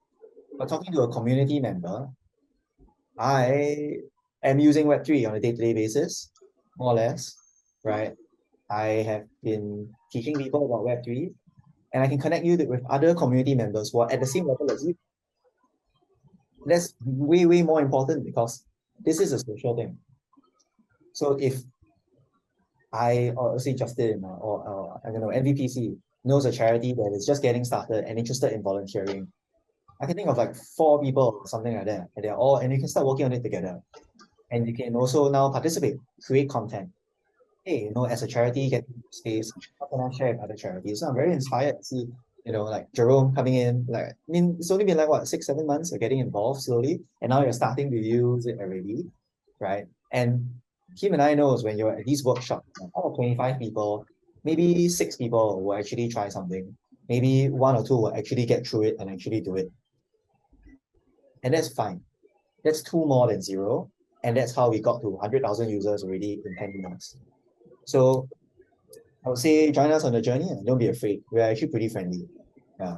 But talking to a community member, I am using Web3 on a day-to-day basis, more or less, right? I have been teaching people about Web3, and I can connect you with other community members who are at the same level as you. That's way, way more important because this is a social thing. So if I, or say Justin, or I don't know, MVPC knows a charity that is just getting started and interested in volunteering, I can think of like 4 people or something like that, and you can start working on it together. And you can also now participate, create content. Hey, as a charity, get space, how can I share with other charities? So I'm very inspired to see, like Jerome coming in. Like, I mean, it's only been like what, 6-7 months of getting involved slowly, and now you're starting to use it already, right? And him and I knows when you're at these workshops, out of 25 people, maybe 6 people will actually try something. Maybe 1 or 2 will actually get through it and actually do it. And that's fine. That's 2 more than 0. And that's how we got to 100,000 users already in 10 months. So I would say join us on the journey and don't be afraid. We're actually pretty friendly. Yeah.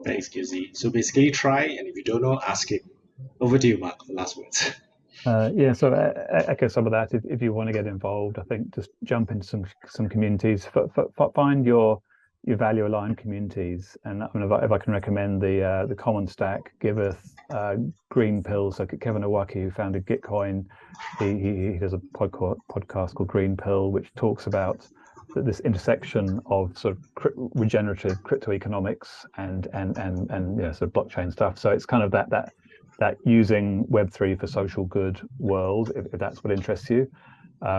Thanks, QZ. So basically try, and if you don't know, ask him. Over to you, Mark, for last words. Yeah, so echo some of that. If you want to get involved, I think just jump into some communities. Find your value-aligned communities, and I mean, if I can recommend the Common Stack, Giveth, Green Pill. So Kevin Owaki, who founded Gitcoin, he does a podcast called Green Pill, which talks about this intersection of sort of regenerative crypto economics and sort of blockchain stuff. So it's kind of that using Web3 for social good world, if that's what interests you,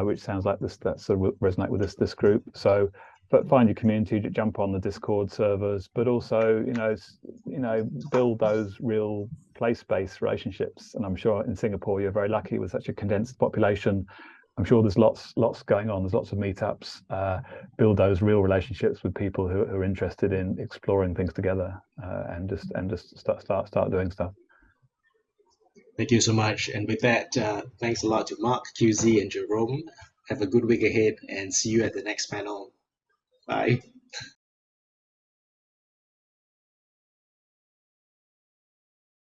which sounds like that sort of resonate with this group. So, but find your community, jump on the Discord servers, but also, build those real place-based relationships. And I'm sure in Singapore, you're very lucky with such a condensed population. I'm sure there's lots going on. There's lots of meetups. Build those real relationships with people who are interested in exploring things together, and just start doing stuff. Thank you so much. And with that, thanks a lot to Mark, QZ, and Jerome. Have a good week ahead and see you at the next panel. Bye.